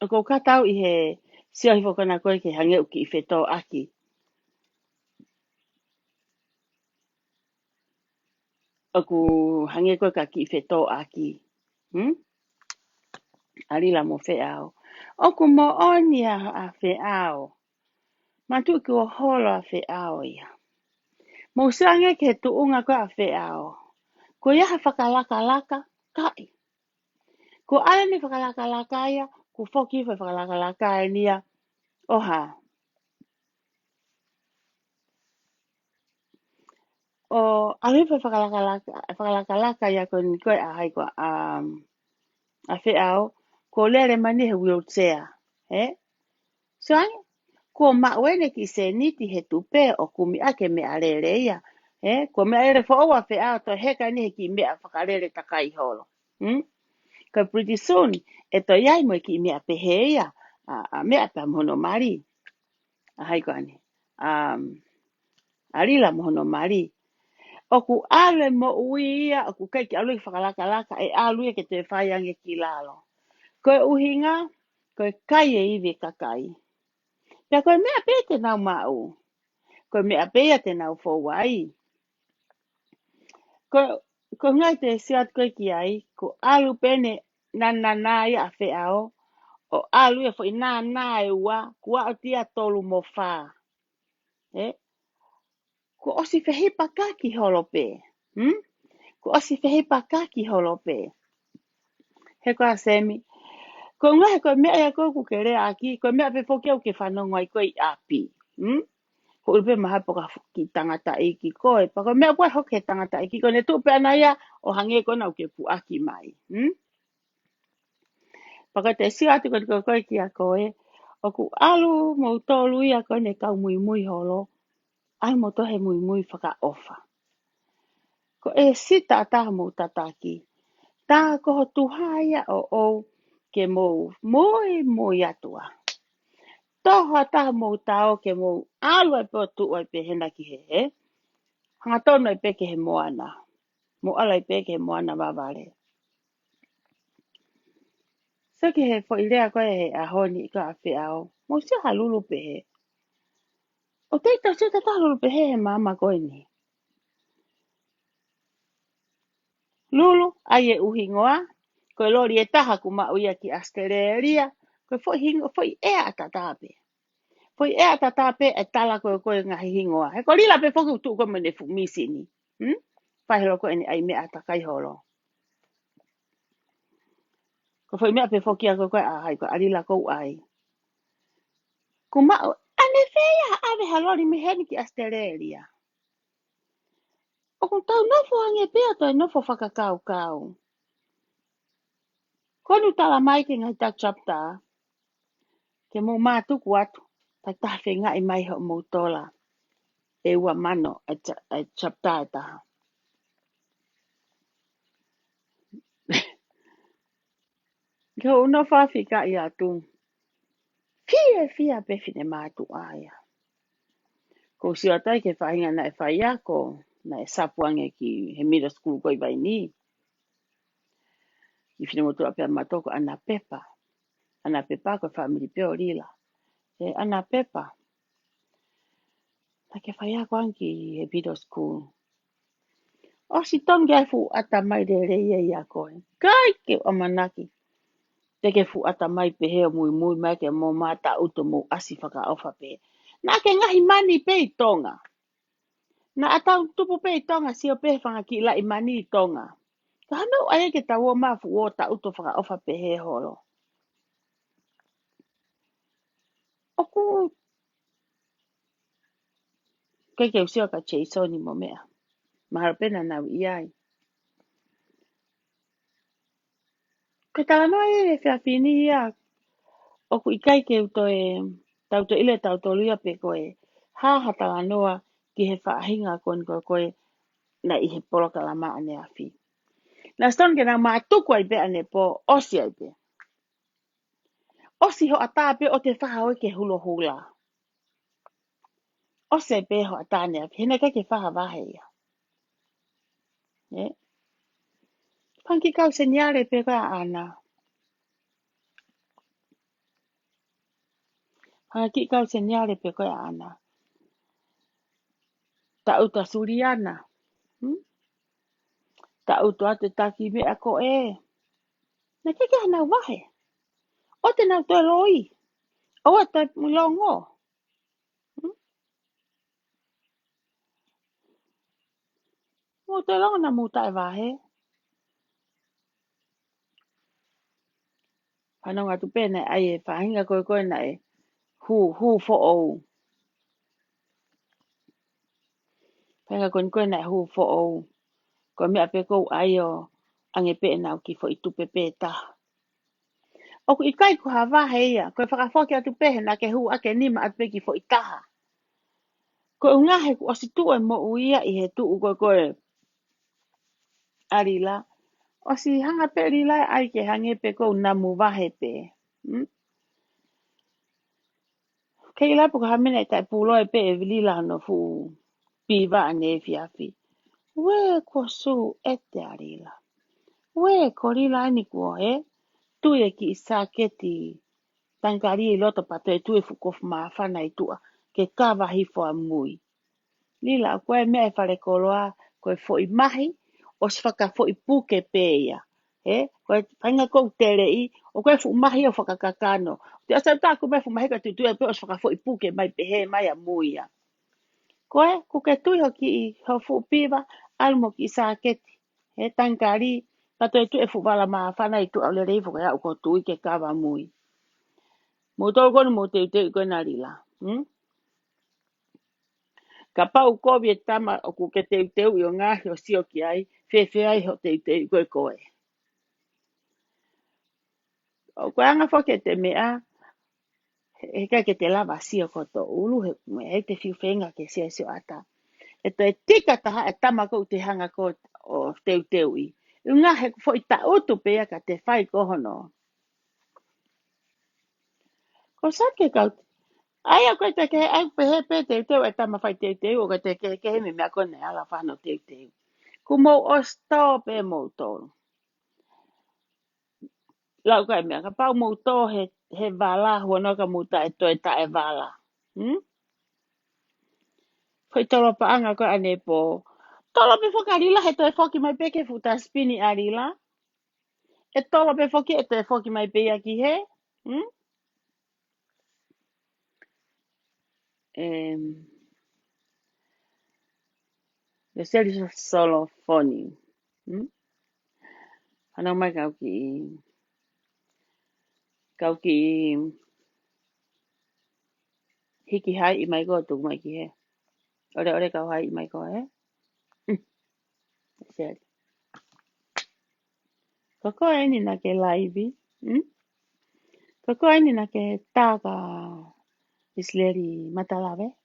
Kou kata au I he sio hi whakana koe ke hange uki I whetō aki. Oku hange koe ka ki whetō aki. Hmm? Arila mo wheao. Oku mo oni a wheao. Matu ki o holo a wheao ia. Mo sange ke tuunga koe a wheao. Ko iaha whakalaka kai. Ko ala ni whakalaka ia, ko whoki whakalaka nia. Oha. O alipa whakalaka ia ko ni koe a hai koa a wheao. Ko lere mani he wheelchair. Eh? Sange? Ko mawene ki se niti he tupe o kumi ake me arere ia. Ko me arere fo owa wheao to heka ni he ki mea whakarere takai holo. Ko pretty soon, e to iai mo ki mea pehe ia. A mea pa mono mari. A hai koa ni. Arila mono mari. Oku ale mo ui ia, oku kai ki alui whakalaka e alui ke te whaiange ki lalo. Koe uhinga, koe kai e iwi kakai. Pea koe mea pe te nau mau. Koe mea pe te nau fōwai. Ko ngai te siat koe ki ai, ko alu pene na ia a wheao, o alu e fo I na e ua, kua o tia tolu mo whā. Ko osi whehipa kaki holope. Ko osi whehipa kaki holope. He koa semi. Ko ngai koe mea ia koe ke rea aki, koe mea pe whoki au ke whanongo ai koe I api. Ko urupe maha poka ki tangata I ki koe. Pa koe mea koe hoke tangata I ki koe. Ne tupe ana ia o hange koe nau ke pu aki mai. Pa koe te sio atu koe ki a koe. O ku alu mo tolu ia koe ne kau mui holo. Ai mo tohe mui whaka ofa. Ko e sita taha mo tataki. Tā koho tuhaia o ke mou moi atua. Toha taha mo tao ke mou alu ai po tu ai pe hena ki he. Hanga tono ai pe ke he moana. Mo ala ai pe ke he moana waware. So ke he fo ilea koe he ahoni I ka a whiao. Mo si halulu pe he. O teita si ta halulu pe he mama koe ni. Lulu ai e uhingoa. Koe lori e taha ku mauia ki Australia. Koe fo I ea atatape. Foi e atatape e tala koe ngahi hingoa. He ko lila pe foku tu ko mene fu misi ni. Whahelo koe ni ai mea atakai holo. Ko foi mea pe foki a koe a hai ko alila kou ai. Ko mao, ane whea ave halori me heni ki Australia. O kung tau nofo hange pea toi nofo whakakau kau. Konu tala mai ke ngai tak chapta. Ke mo mātuku atu. Tai tahi ngai mai ho mo tola. E ua mano e chapta e taha. Ke ho uno whawhika i atu. Fia pefine mātu aia. Ko si atai ke whahinga na e whaiako. Na e sapuange ki he middle school koi vai ni. I whine motu apea matoko ana pepa. Ana pepa ko family peo lila. E ana pepa. Na ke whaiako anki he middle school. O si tongi ai fu ata mai de reia i a koe. Kai ke o manaki. Te ke fu ata mai pe heo mui mai ke mō mata uto mō asi whaka ofa pe. Nā ke ngahi mani pe i tonga. Nā atau tupu pe i tonga si o pe whanga ki la i mani i tonga. Ka hanau ai ke tau o mafu o ta uto whaka ofa pe he holo. Oku ke usio ka cheisoni mo mea. Maharapena nau iai. Ke tala noa e whiawhini ia. Oku ikai ke uto e tauto ile tauto luia pe koe. Ha hatala noa ki he whaahinga kon koe na i he poloka la maa ne awhi. Na ston ke na maa tuku ai pe ane po osi ai pe. Osi ho ata pe o te whaha oi ke hulo hula. Osi ai pe ho ata ne awhi. Hena ke whaha wahe ia. Panki kau se niare pe koe ana. Panki kau se niare pe koe ana. Ta uta suriana. Ta uta ate taki me ako e. Na ke hana wahe. O te nau toi loi. O te mulongo. O te longo na muta e wahe. Panonga tu pene ai e whahinga koe na e. Hu fo ou. Whahinga koe na e hu fo ou. Ko mea pe kou ai o ange pe nau ki fo i tupe pe taha. O ku ikai ku ha wahe ia. Koe whakafoki atu pehe na ke hu ake nima atu pe ki fo i taha. Ko ungahe ku osi tu e mo uia i he tu koe arila. Osi hanga pe rila ai ke hange pe kou namu wahe pe. Kei lapu ka hamena i tai pulo e pe e vilila no fu piva ane fiafi. We ko su ete arila. We ko rila ani kua he. Tu e ki saketi. Tangari i loto pato e tu e fukofu maafana i tua. Ke kawa hifo a mui. Lila koe mea e whare koloa. Koe fo i mahi. O si whaka fo i puke peia. Koe whainga kou tere i. O koe fu mahi o whakakakano. Te asa tāku mea fu mahi ka tutu e pe o si whaka fo i puke mai pehe mai a muia. Koe kuke tui hoki i ho fu piva. Almo ki saketi. Tangari. Pato e tu e fu wala maafana i tua. Ole reifu kaya uko tui ke kawa mui. Mo tau kono mo te koe nā rila. Ka pau kovi e tama o ku ke te i o ngahi o sio ki ai. Whewhe ai ho te koe koe. O koe anga whoke te mea. He kai ke te lava sio koto ulu. He te whiu whenga ke sio ata. E to e tika taha e tama kou te hanga ko o teu i. I ngahi fo i ta utu pea ka te whai kohono. Ko sake kau. Ai a koe te ke ai pehe pe teu e tama whai teu o ka te ke he me mea kone ala whano teu. Kumo o sto pe mo tolu. Lau kai mea ka pau mo to he wala huano ka muta e toi ta e wala. Hoi tolo pa anga koe ane po. Tolo pe whakarila he toi whoki mai peke futa spini a rila. E tolo pe whoki e toi whoki mai pe ki he. Le seli solo phone. Ano mai kau ki hiki hai i mai ko tu mai ki he. Ore kau hai i mai ko he. Seli. Koko ini na ke laivi. Koko ini na ke taka isleri matalave.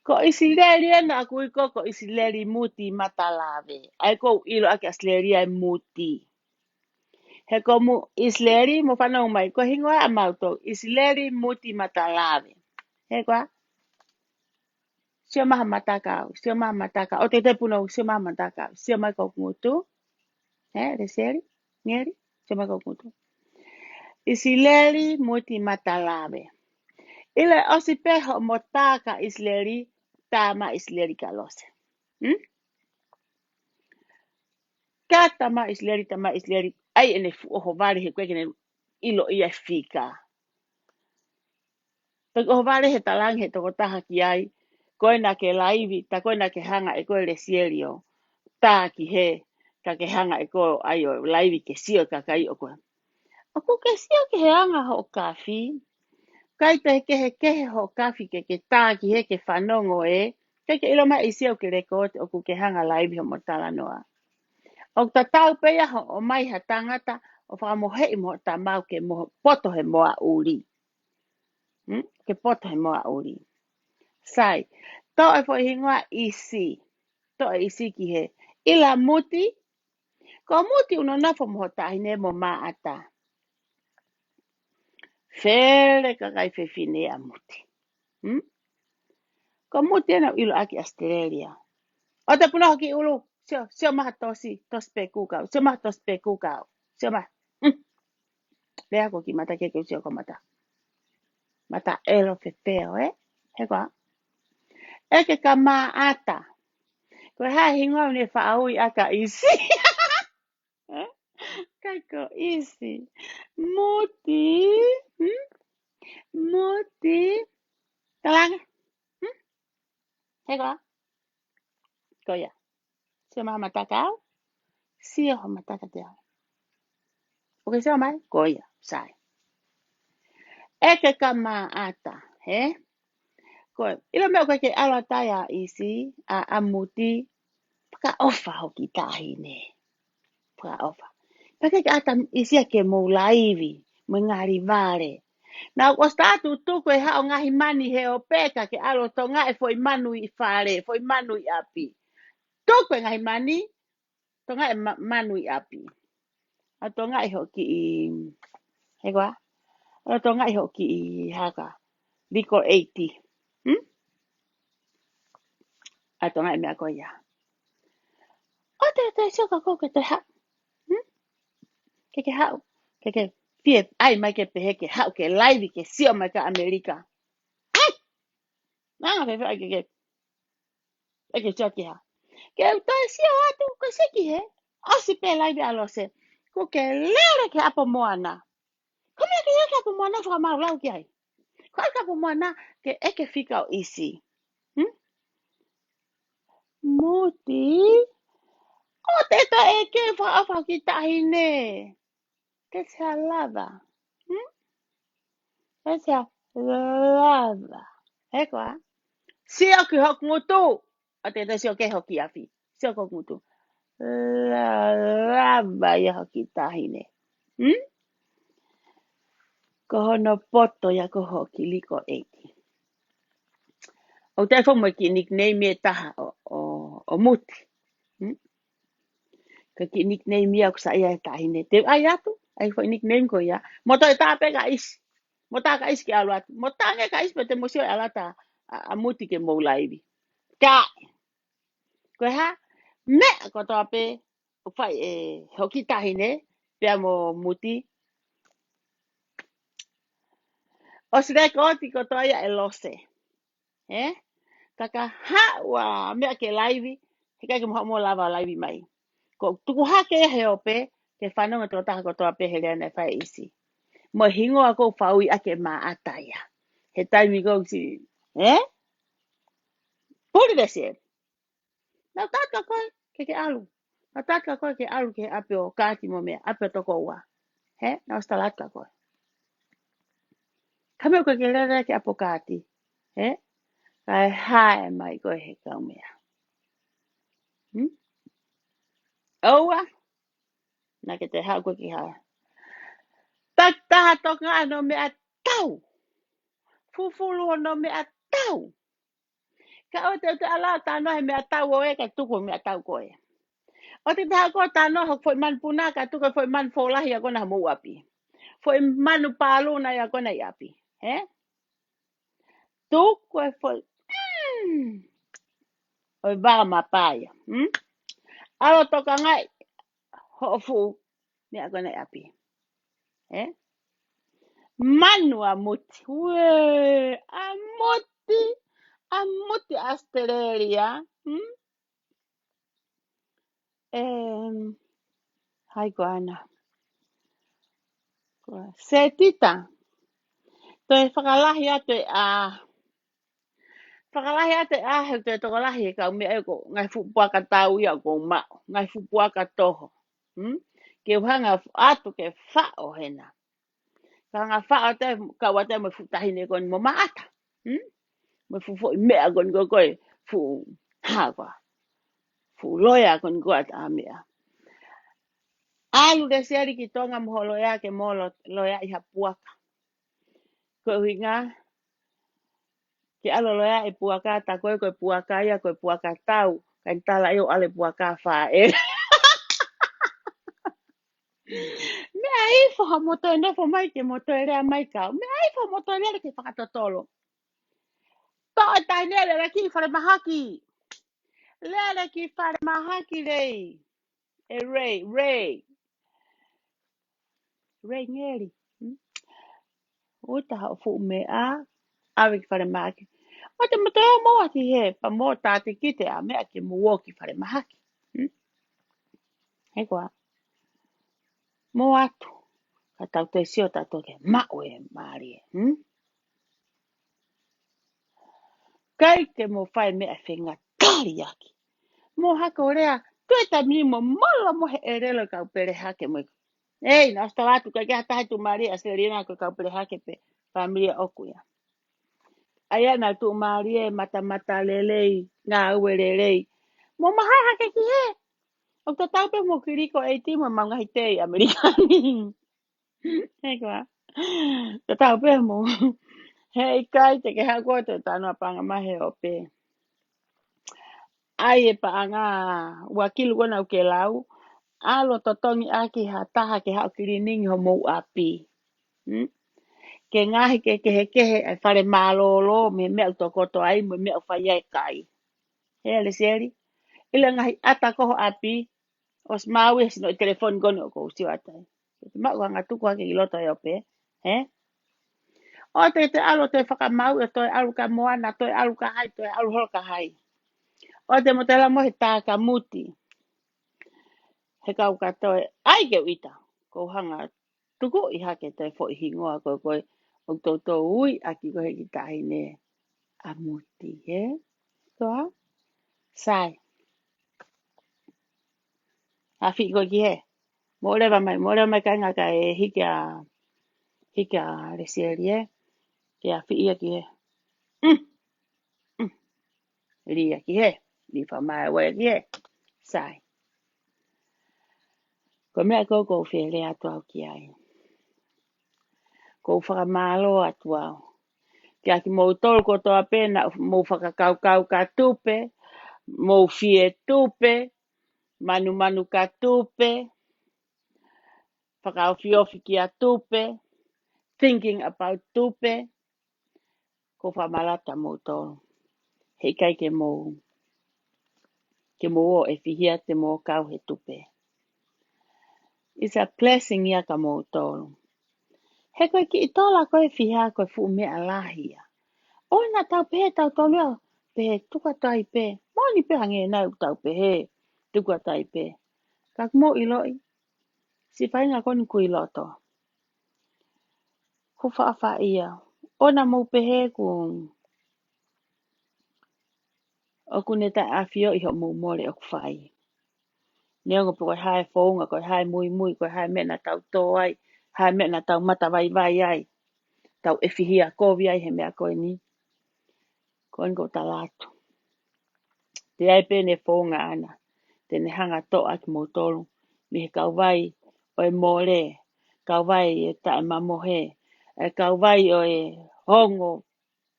Ko isileri na kui ko isileri muti matalave. Ai ko ilo ake isleri ai muti. He ko mu isleri mo whanau mai. Ko hingoa a mauto isleri muti matalave. He koa? Sio maha matakau. Sio maha matakau. O te puno sio maha matakau. Sio mai ko ngutu. He, reseri. Ngeri. Sio mai ko ngutu. Isileri muti matalave. Ile osi peho motaka isleri tama isleri kalose. Kata ma isleri tama isleri. Ai ene fu oho vale he kwekene ilo ia fika. Pag oho vale he talang he toko taha ki ai. Koe na ke laivi, ta koe na ke hanga e koe resierio. Tā ki he, ka ke hanga e koe ai o laivi ke sio ka kai o koe. O ko ke sio ke he anga ho kafi. Kai te ke he ho kafi ke tā ki he ke whanongo e. Ke ilo mai isi o ke rekote o ku ke hanga laivi ho motala noa. O ta tau pea ho o mai ha tangata o whakamohei mo ta mau ke mo poto he moa uri. Ke poto he moa uri. Sai, to e fo hingoa isi. To e isi ki he. Ila muti, ko muti uno nafo mo tahine mo maata. Fere ka kai fe fine a muti. Ko muti ena ilo aki Australia. O te puno hoki ulu, sio maha tos pe kukau, sio maha tos pe kukau, sio maha. Lea ko ki mata keke usio ko mata. Mata elo fe peo, he koa. Eke ka maata. Ko hae hingoa ne whaaui aka isi. Kai ko isi. Muti. Muti. Talanga. He koa. Ko ia. Sio maha mataka au. Sio ho mataka te au. Oke sio mai. Ko ia. Sai. Eke ka maata. He. Koe. Ilo meo koe ke ala tai a isi. A muti. Paka ofa hoki tahine. Paka ofa. Paka ke ata isia ke mou laivi. Mo ngari vare. Na o statu tuku e hao ngahi mani he o peka ke alo to nga e foi manu I fare, foi manu I api. Tuku e ngahi mani, to nga e manu I api. A to nga e hoki I, he koa? A to nga e hoki I haka, liko 80. A to nga e mea koe ia. O te soka koke te hao. Ke hao. Ke fie, ai mai ke pehe ke hao ke laivi ke sio mai ka Amerika. Nanga pehe ai ke sio ki hao. Ke tai sio atu ko seki he. Osi pe laivi alo se. Ko ke lere ke apo moana. Kome ke eke apo moana whaka mau lau ki ai. Ko eke apo moana ke eke fika o isi. Muti. O te ta eke whaapa ki tahine. Te sea lava. Te sea lava. He koa. Sio ki hok ngutu. O te ta sio ke hoki afi. Sio ko ngutu. Lava ia hoki tahine. Ko hono poto ia ko hoki liko eki. O te fo mo ki nickname e taha o muti. Ka ki nickname ia ko sa ia e tahine. Te ai atu. Ai fo nickname ko ia. Mo to e tape ka isi. Mo ta ka isi ki alu atu. Mo ta nge ka isi pe te mo sio e alata a muti ke mou laivi. Ka. Ko ha. Me ko to ape. O fai e hoki tahine. Pea mo muti. O sire ko ti ko to ia e lose. Kaka hawa mea ke laivi. He kai ke mo lava laivi mai. Ko tuku hake he ope. Ke whanonga tō taha ko tō ape he lea nei whai isi. Mo hingo a kou whaui ake mā ataia. He taimi kou si. Puri de se. Nau tātka koe ke alu. Nau tātka koe ke alu ke ape o kāti mo mea. Ape o toko ua. Nau stalatka koe. Kame o koe ke lera ke apo kāti. Kai hae mai koe he kau mea. Oua, na ke te hau koe ki hau. Tak taha toka no me a tau. Fufulu no me a tau. Ka o te ala tano he me a tau o e ka tuku me a tau koe. O te taha ko tano ho foi man puna ka tuku foi man folahi a kona mo api. Foi manu paluna ya kona i api. He? Tuku e foi. Oi ba mapaya. Alo toka ngai ho fu me a kona i api. He? Manu a muti. Ue, a muti. A muti Australia. Hai ko ana. Se tita. Toi whakalahi ate a whakalahi ate a he te tokalahi ka me e ko ngai fupua ka tau ia ko ma ngai fupua ka toho. Ke hanga atu ke whao hena. Ka nga whao te ka wate me futahi ne kon mo maata. Me fufu I mea kon ko koe fu hawa. Fu loya kon ko ata mea. Alu de seri ki tonga mo loya ke mo loya I hapuaka. Ko hinga ke alo loya e puaka ta koe koe puaka ia koe puaka tau. Kan tala yo ale puaka fa e. Me ai fo ha moto e nofo mai ke moto e rea mai kau. Me ai fo moto e rea ke whakatotolo. To e tai nere re ki whare mahaki. Lere ki whare mahaki rei. E rei. Rei ngeri. Uta hao fu me a. Awe ki whare mahaki. O te moto e moa ki he. Pa mo tate kite a mea ke muo ki whare mahaki. He koa. Mo atu. Ka tau te sio tato ke mao e maari e. Kai ke mo whai mea whenga kari aki. Mo haka o rea, tue ta mi mo mala mo he erelo kau pere hake mo. Ei, na sta watu ka kia tahi tu Maria se rina ko kau pere hake pe familia oku ya. Aya na tu Maria mata lelei, ngā ue lelei. Mo maha hake ki he. O ta tau pe mo kiriko e timo mga hitei Amerikani. Hei koa. Ta tau pe mo. Hei kai te ke hako te tanoa panga mahe o pe. Ai e pa anga wakilu kona o ke lau. Alo totongi aki ha taha ke hao kiriningi ho mou api. Ke ngahi ke kehe ai whare malolo me mea utokoto ai me mea whai ai kai. Hea le seri. Ila ngahi ata koho api. Os maui sino I telefon kone o kou siwa tai. Mau hanga tuku hake I loto e ope. O te alo te whakamau e toi alu ka moana, toi alu ka hai, toi alu hol ka hai. O te motela mo he tā ka muti. He kau katoe, ai ke uita, ko hanga tuku I hake te fo I hingoa koe, o toto ui, aki koe ki tahi ne, a muti, he? Toa? Sai. A fi koe ki he. Morewa mai kanga ka e hika resieri, he? Ke a fi ia ki he. Ria ki he. Li wha mai wai ki he. Sai. Ko mea koko whiele atu au ki ai. Ko whakamalo atu au. Kia ki mou tolu ko toa pena, mou whakakau ka tupe, mou fie tupe, manu ka tupe, whakau fiofi ki a tupe, thinking about tupe, ko whamalata mou tolu. Hei kai ke mou o e fihia te mou kau he tupe. It's a blessing ia ka mou tolu. He koe ki itola koe fihia koe fu mea lahia. Ona tau pehe tau tolua pehe tuka tai pe. Moni pe hange nau tau pehe tuka tai pe. Kak mo iloi. Si whainga koni kui loto. Ko whaafa ia. Ona mo pehe kung. O kune tai awhio iho mo mole o kwhai. Neongo po koe hae whaunga, koe hae mui, koe hae mena tau tō ai. Hae mena tau mata vai ai. Tau ewhihia kovi ai he mea koe ni. Koe ngo talatu. Te ai pene whaunga ana. Te Tene hanga toa ki motolu. Mi he kauwai o e mole. Kauwai e tae mamohe. E kauwai o e hongo.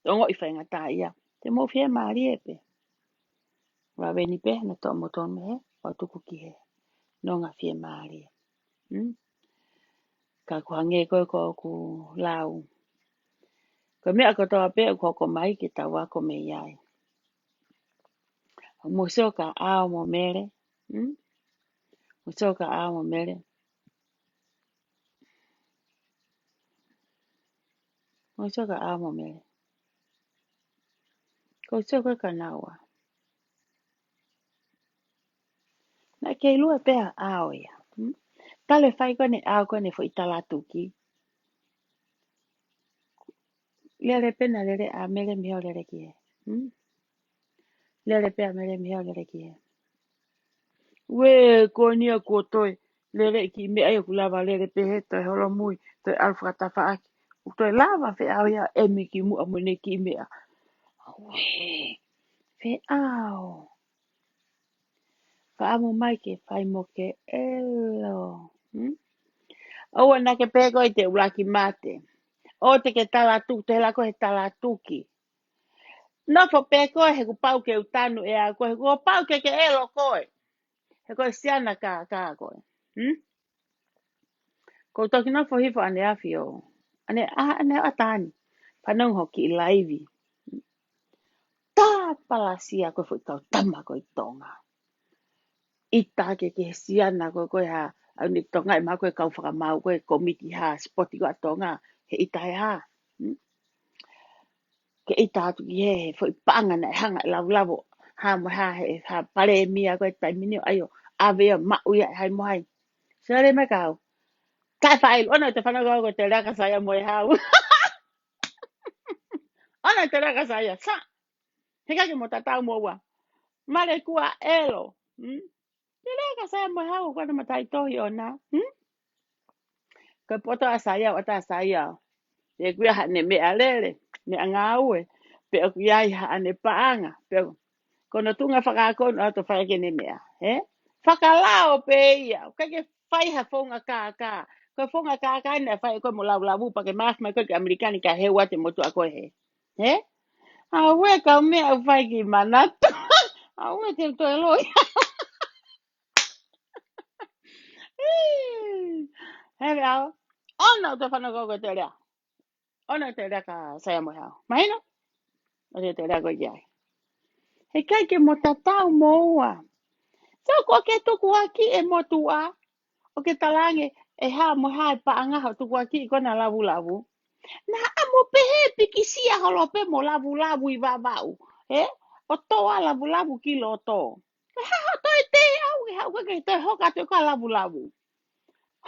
Ongo i whainga tā ia. Te mo fia maari e pe. Wa weni pe na toa motolu me he. O tuku ki he. No ngā fia maari. Ka kuhange koe ko ku lau. Ko mea ko toa pe o ko mai ki ta wako me iai. Mo seo ka ao mo mere. Mo seo ka ao mo mere. Mo seo ka ao mo mere. Ko seo koe ka naua. Na kei lua pea ao ia. Tale whai kone ao kone fo itala tuki. Lere pena lere a mere miho lere ki he. Lere pea mere miho lere ki he. We konia ko toi. Lere ki me ai kulava lere pe he toi holo mui. Toi alfa tafa aki. Toi lava fe ao ia emi ki mu amune ki mea. We. Fe ao. Fa amo mai ke fai mo ke elo. Oua na ke pego i te ulaki mate. O te ke tala tuki, te lako he tala tuki. No fo peko he ku pau ke utanu e a koe. Ku pau ke elo koe. He koe siana ka koe. Ko toki no fo hifo ane afi o. Ane atani. Panong hoki i laivi. Tā palasia koe fo i tau tama koe tonga. Ita ke siana koe ha. Au ni tonga e mako e kau whakamau koe komiti ha. Spoti koe tonga. He ita he ha. Ke ita atu ki he fo i panga na hanga i lavu ha mo ha he ha pare mia koe tai mini ayo avea mau ia hai mo hai sere me kau kai fai ona te fana ko te raka saya mo hau ona te raka saya sa he ka ke mo tatau mo wa mare kua elo te raka saya mo hau ko na matai tohi ona ko poto asaya o ta saya e kuia ha ne me alele ne anga ue pe o kuia ha ane paanga pe kono tunga whakakono ato whaike mea, he? Whakalao pe ia, kake whai ha whonga kā. Ko whonga kā ina whai koe mo lau pa ke maaf mai koe ke Amerikani ka hewa te motu a koe he. He? A ue ka mea au whai ki manatu. A ue te toi loi. He ao, ona o te whanako koe te rea. Ona te rea ka saya mo hao. Mahina? O te rea koe ki ai. He kai ke mo tatau mo ua. So ko ke tuku aki e motu a. O ke talange e ha mo ha pa anga ha tu ki ko na lavu. Na amo pehe piki sia holo pe mo lavu I vavau. O to a lavu ki lo to. Ha to te au ha ke te hoka te ka lavu.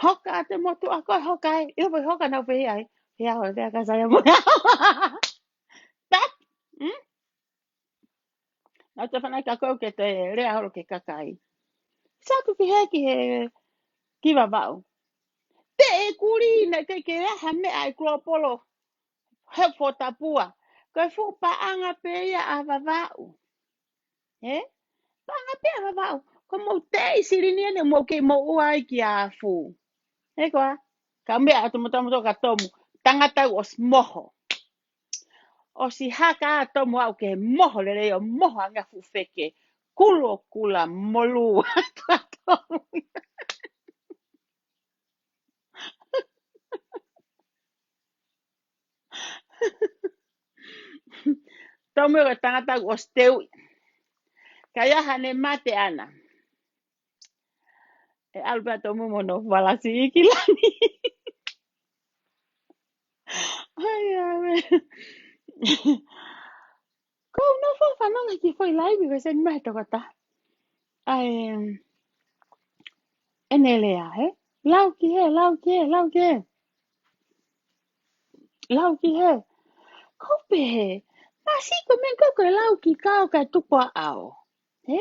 Hoka te motu a ko hoka e. Yo pe hoka na pe ai. Ya ho te ka sa mo. Tap. Na te fana ka ko ke te rea holo ke kakai. Sa tu ki he ki vavau. Te e kuri na ke ha me ai klopolo. He fo tapua. Ko fo pa anga pe ia a vavau. He? Pa anga pe a vavau. Ko mo te sirini ane mo ke mo uai ki a fu. He koa? Ka mea atu mo tamu ka tomu. Tangata os moho. O si haka a tomu au ke moho le reo moho anga fu feke. Kulo kula molu. Tomu ka tangata os teu. Kaya hane mate ana. E Alberto Mumono walasi ikilani. Ai, ai, ko no fo whanonga ki foi live we sen mai tokata. Ai, ene lea, he? Lau ki he. Lau ki he. Kope he. Masi ko men koko lau ki kao kai tupo ao. He?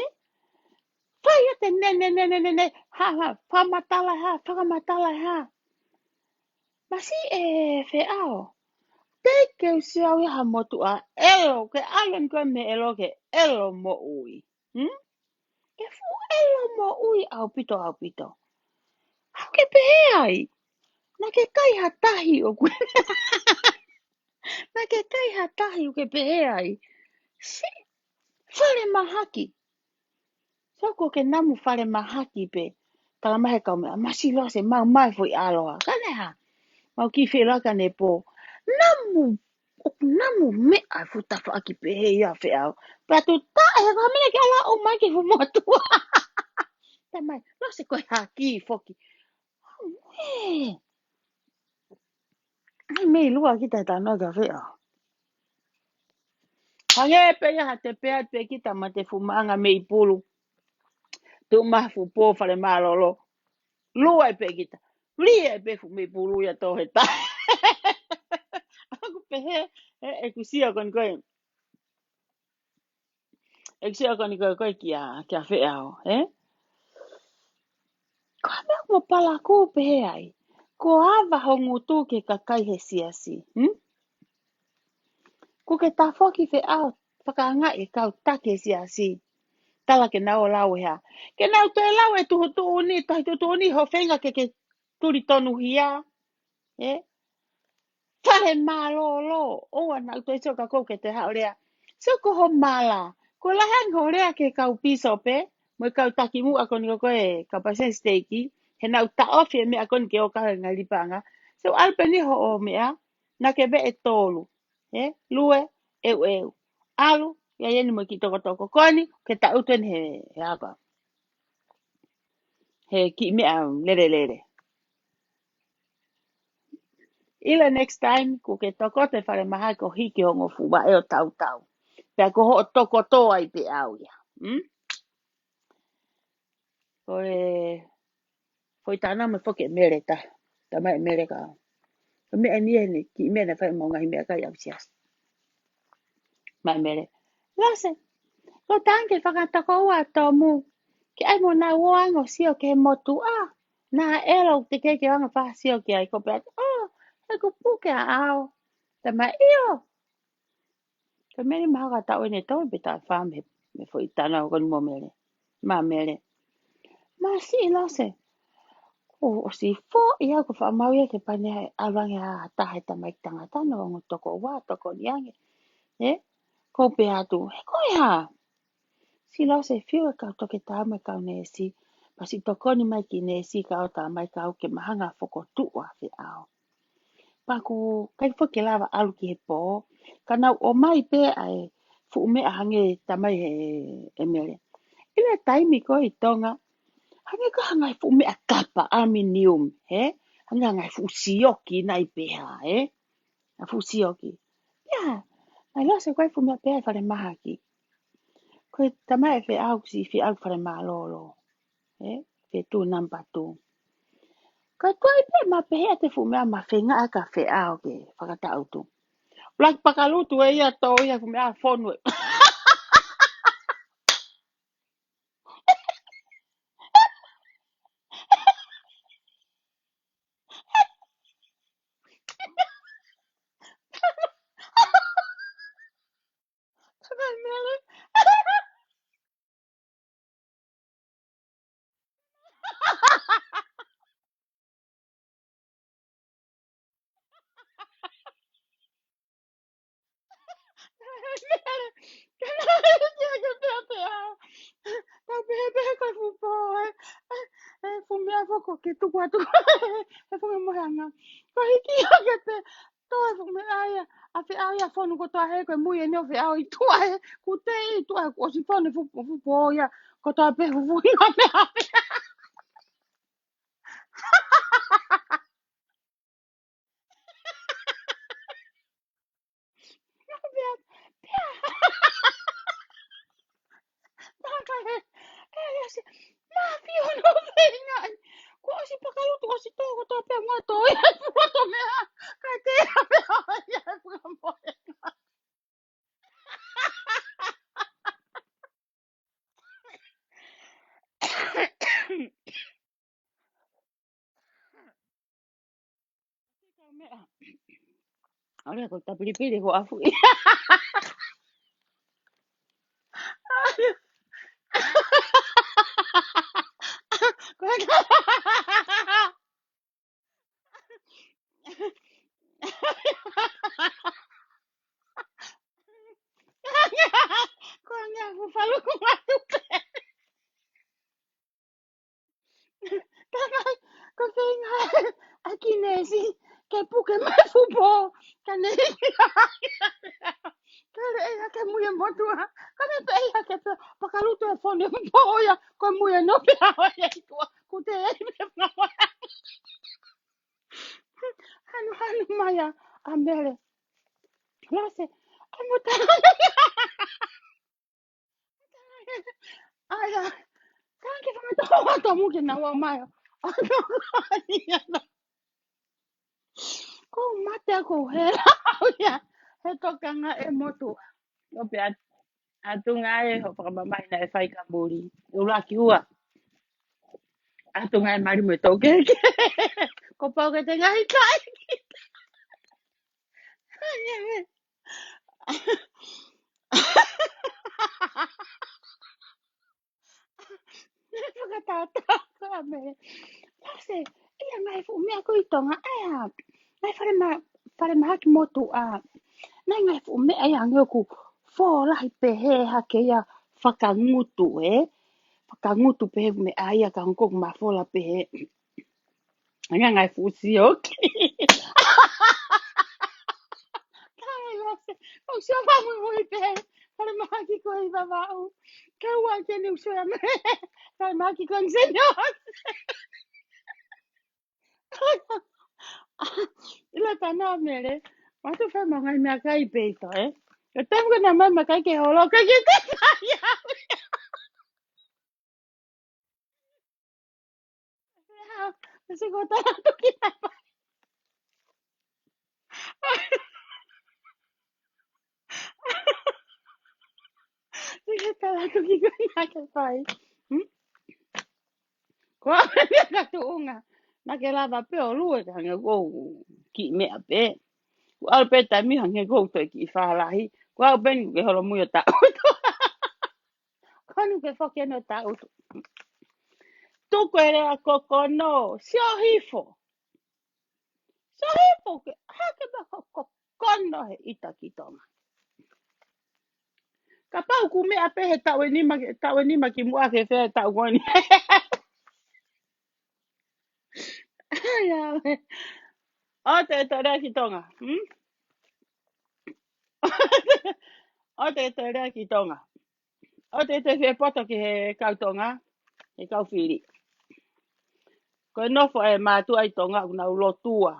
Whai ate ne. Ha. Whakamatala ha. Masi e fe ao. Te ke usi au iha motu a elo. Ke alen koe me elo ke elo mo ui. ke fu elo mo ui au pito. Hau ke pehe ai. Na ke kai hatahi o kwe. Na ke kai hatahi o ke pehe ai. Si, whare mahaki. Soko ke namu whare mahaki pe. Kala mahe kau mea, masi loa se mau mai fo i aloha. Kaneha, mau ki whelaka ne po. Namu, oku namu me ai futafa aki pehe ia wheau. Pea tu tae, he kamene ke ala o mai ke fu motua. Tamai, loa se koe haki foki. Hei, ai mei lua ki tai tanoa ka whea. Hange pe ia te pea pe kita ma te fumaanga mei pulu. Tu maha fu po whare malolo. Lua e pe kita. Lia e pe fu mei pulu ia tohe tai. Aku pehe, e kusia kon koe. E kusia kon koe kia whea o. Ko mea mo pala ko pehe ai. Ko awa hongu tō ke kakai he siasi. Ko ke tā whoki whea o. Whakaanga e kau take siasi. Tala ke nao lau hea. Ke nao te lau e tuho tōni, tahi tuho tōni ho whenga ke turi tonu hia. Whare mālolo. Oa nau te soka kou ke te hao rea. Soko ho māla. Ko lahang ho rea ke kau piso pe. Mo kau taki mu ako ni koe kau pasen steiki. He nau ta ofi e me ako ni ke o kaha ngai lipanga. So alpe ni ho o mea. Na ke be e tolu. Lue, eu. Alu, ia yeni mo ki toko koni. Ke ta uten he apa. He ki mea lere. Ila next time, ko ke toko te whare maha ko hiki hongo fuwa e o tau. Pea ko ho toko tō ai pe au ia. Ko e... Foi tāna me whoke mere ta. Ta mai mere ka. Ko mea ni ni ki mea na whai maunga hi mea kai au sias. Mai mere. Lase, ko tānke whakatako ua tō mu. Ki ai mo nā uango sio ke motu a. Nā ero te keke wanga wha sio ki ai ko pēt. He ko puke a ao. Ta mai iyo. Ka mere maha ka tau ene tau pe tā wha me foi tāna o koni mo mere. Ma mere. Ma si lase. O si fo ia ko wha mau ia ke pane awange a tahe tamai tangata no ngu toko wā toko niange. Ko pe atu. He koe ha. Si lase fiu e kau toke tāma kau nesi. Pasi toko ni mai ki nesi kau tāmai kau ke mahanga foko tua fi ao. Paku kai fo ke lava alu ki he po. Kanau o mai pe ai fu me a hange tamai he mere. Ile taimi ko i tonga. Hange ka hangai fu me a kapa aluminium. Hange hangai fu sioki nai peha. A fu sioki. Ya. Mai lase koe fu me a peha whare maha ki. Koe tamai e whi au si whi au whare maha lolo. Whi tu nampa tu. Ka toi pe ma pehe te fu mea ma whenga a ka whi au ke whakata autu. Lak pakalutu e ia tō ia fu mea whonu e. Kai mele. Ka pehe pehe kai fu po e. Fu mea whako ke tuku atu. E fu me mohanga. Ka hiki a ke te. Tō e fu me aia. A whi au ia whonu ko tō hei koe mui e neo whi au i tua e. Ku te i tua e ko si whonu fu po ia. Ko tō pehe fu fu inga me hape. Pea. Taka he. E se. Ma whio no whinga. Ko si pakalutu o si tō ko tō pehe ngā tō ia. Fu mea. Kai te ia me hape ia. Fu ngā moe. Ahora con esta pilipili ko afu. Konya ku falu ku matu. Tangai ko kenga akinesi ke puke mai fupo kane kare ea ke muye motua kame pe ea ke pe pakaluto e fone mpoya ko muye no pe awa e tua kute e me mama hanu hanu maya ambele lase amuta aya kanke fama toa to muke na wa maya ko mate ko hera ya he tokanga e motua o pe atunga e ho whakamamai na e whai ka muri. Ura ki ua. Atunga e mari me tau keke. Ko pau ke te ngahi kai. Whakatata ka me. Lase, ia ngai fu mea ko i tonga. Aia, ngai whare ma haki motu a. Nai ngai fu mea ia ngioku. Fō lahi pe he hake ia whakangutu e. Whakangutu pe he me aia ka hongkoku ma fola pe he. Anga ngai fu si oki. O se va muy bien. Para maki ko i baba o. Ka wa te ni so me. Para maki ko señor. Ila tana mere. Wa tu fa ma ngai me kai peito eh. Yo tengo na mama kai ke holo ka ke te ya. Se ko ta tu ki. Se ko ta tu ki ko na ke fai. Ko ka tu unga. Na ke lava pe o lue ka nge ko ki me ape. Al pe ta mi hange go to ki fa lahi. Ko al ben ke holo mu yo ta. Kanu ke foke no ta utu. Tuko ere a koko no. Sio hifo. Sio hifo ke. Hake ba koko kono he ita ki tonga. Ka pau ku me ape he tau e nima ki mua ke whea tau goni. O te to rea ki tonga. O te to rea ki tonga. O te whea poto ki he kautonga. He kauwhiri. Ko e nofo e mātua i tonga u nau lotua.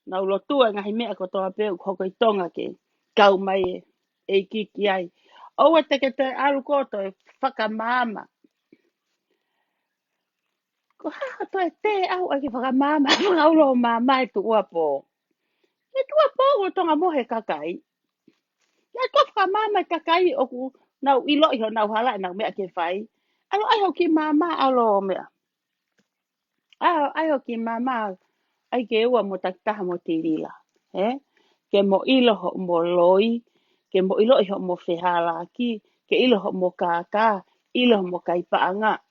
Nau lotua ngahi mea ko toa peu hoko i tonga ke kau mai e kiki ai. O e teke te alu koto e whakamama. Ko haka to e te au ake whakamama. Whakaulo mama e tu uapo. E tu uapo o tonga mohe kakai. E tu whakamama e kakai o ku nau ilo iho nau hala e nau mea ke whai. Alo ai ho ki mama alo mea. Ai ho ki mama ai ke ua mo taktaha mo tirila. Ke mo ilo ho mo loi. Ke mo ilo iho mo whihala ki. Ke ilo ho mo kaka. Ilo ho mo kaipaanga.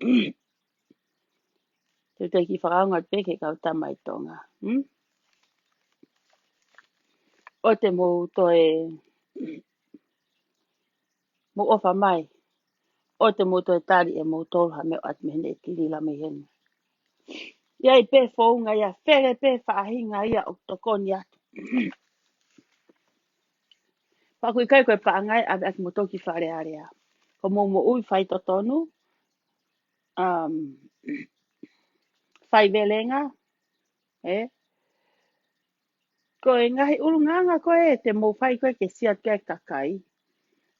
Te te ki whakaunga te ke kau tamai tonga. O te mo toe mo ofa mai. O te mo toe tari e mo tolha me o at mehne e tirila me hene. Ia i pe whaunga ia where pe whaahinga ia o tokoni atu. Pakui kai koe paangai ave at mo toki whare area. Ko mo ui whai totonu. Whai velenga. Ko e ngahi urunganga koe te mo whai koe ke siat ke kakai.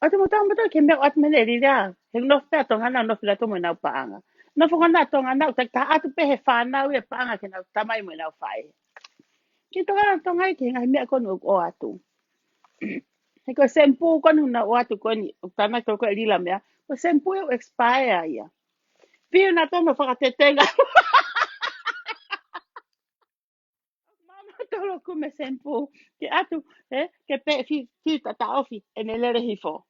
O te mo tamato ke mea at mene rira. He no whea tonga nau no whila tomo nau paanga. No whakana tonga nau ta atu pe he whanau e paanga ke nau tamai mo nau whai. Ki tonga nau tonga i ke ngahi mea konu o atu. He ko sempu konu na o atu koni. O tana koe koe rila mea. Ko sempu e expire ia. Pio na tono whakatetenga. Mama tolo kume sempu. Ke atu, ke pe fi tata ofi. E ne lere hifo.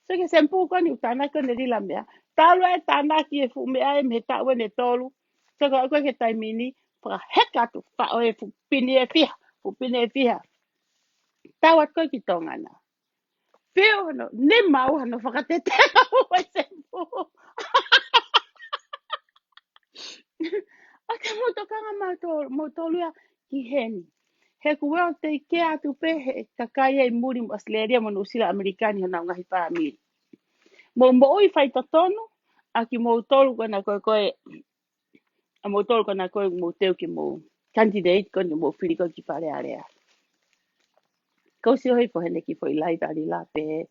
So ke sempu koni utana koni rila mea. Talo e tānaki e fu mea e me tau e ne tolu. Te koe ke taimini, whakaheka tu wha o e fu pini e whiha. Fu pini e whiha. Tau at koe ki tongana. Pio no, ne mau hano whakatetea o e se fu. A te motokanga mo tolu ki heni. He kuweo te ke atu pe he kakai e muri mo Australia mo Nusila Amerikani hana ngahi whaamiri. Mo oi whaita tonu, a ki mo tolu kona koe a mo tolu kona koe mo teo ki mo candidate kona mo whiri ko ki whare area. Ko si hoi po hene ki fo i lai tari la pe.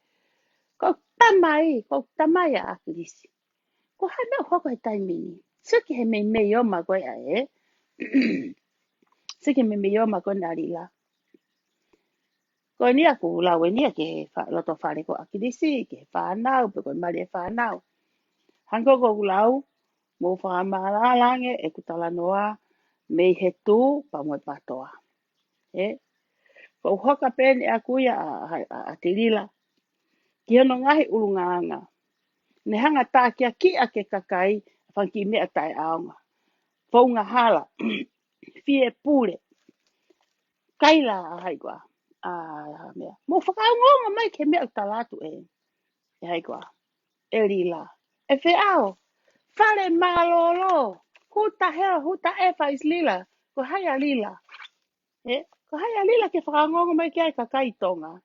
Ko tamai a akirisi. Ko hai mea hoko he taimini. Siki he mei o ma koe a e. Siki mei o ma koe nari la. Ko ni aku lawe ni ke loto whare ko akirisi, ke whanau, pe koe mari e whanau. Hanko ko lau, mo whamalalange e kutala noa, mei he tū, pa mo e patoa. Ko hoka pēne a kuia a te lila, ki hono ngahi urungaanga. Ne hanga tā kia ki a ke kakai, whanki mea tai aonga. Whaunga hala, fie pūre, kaila a haikoa. Mea. Mo whakaungonga mai ke mea utalatu e. E haikoa. E lila. E wheao. Whare malolo. Huta hea, huta e whais lila. Ko haia lila. Ko haia lila ke whakaungonga mai ke ai kakai tonga.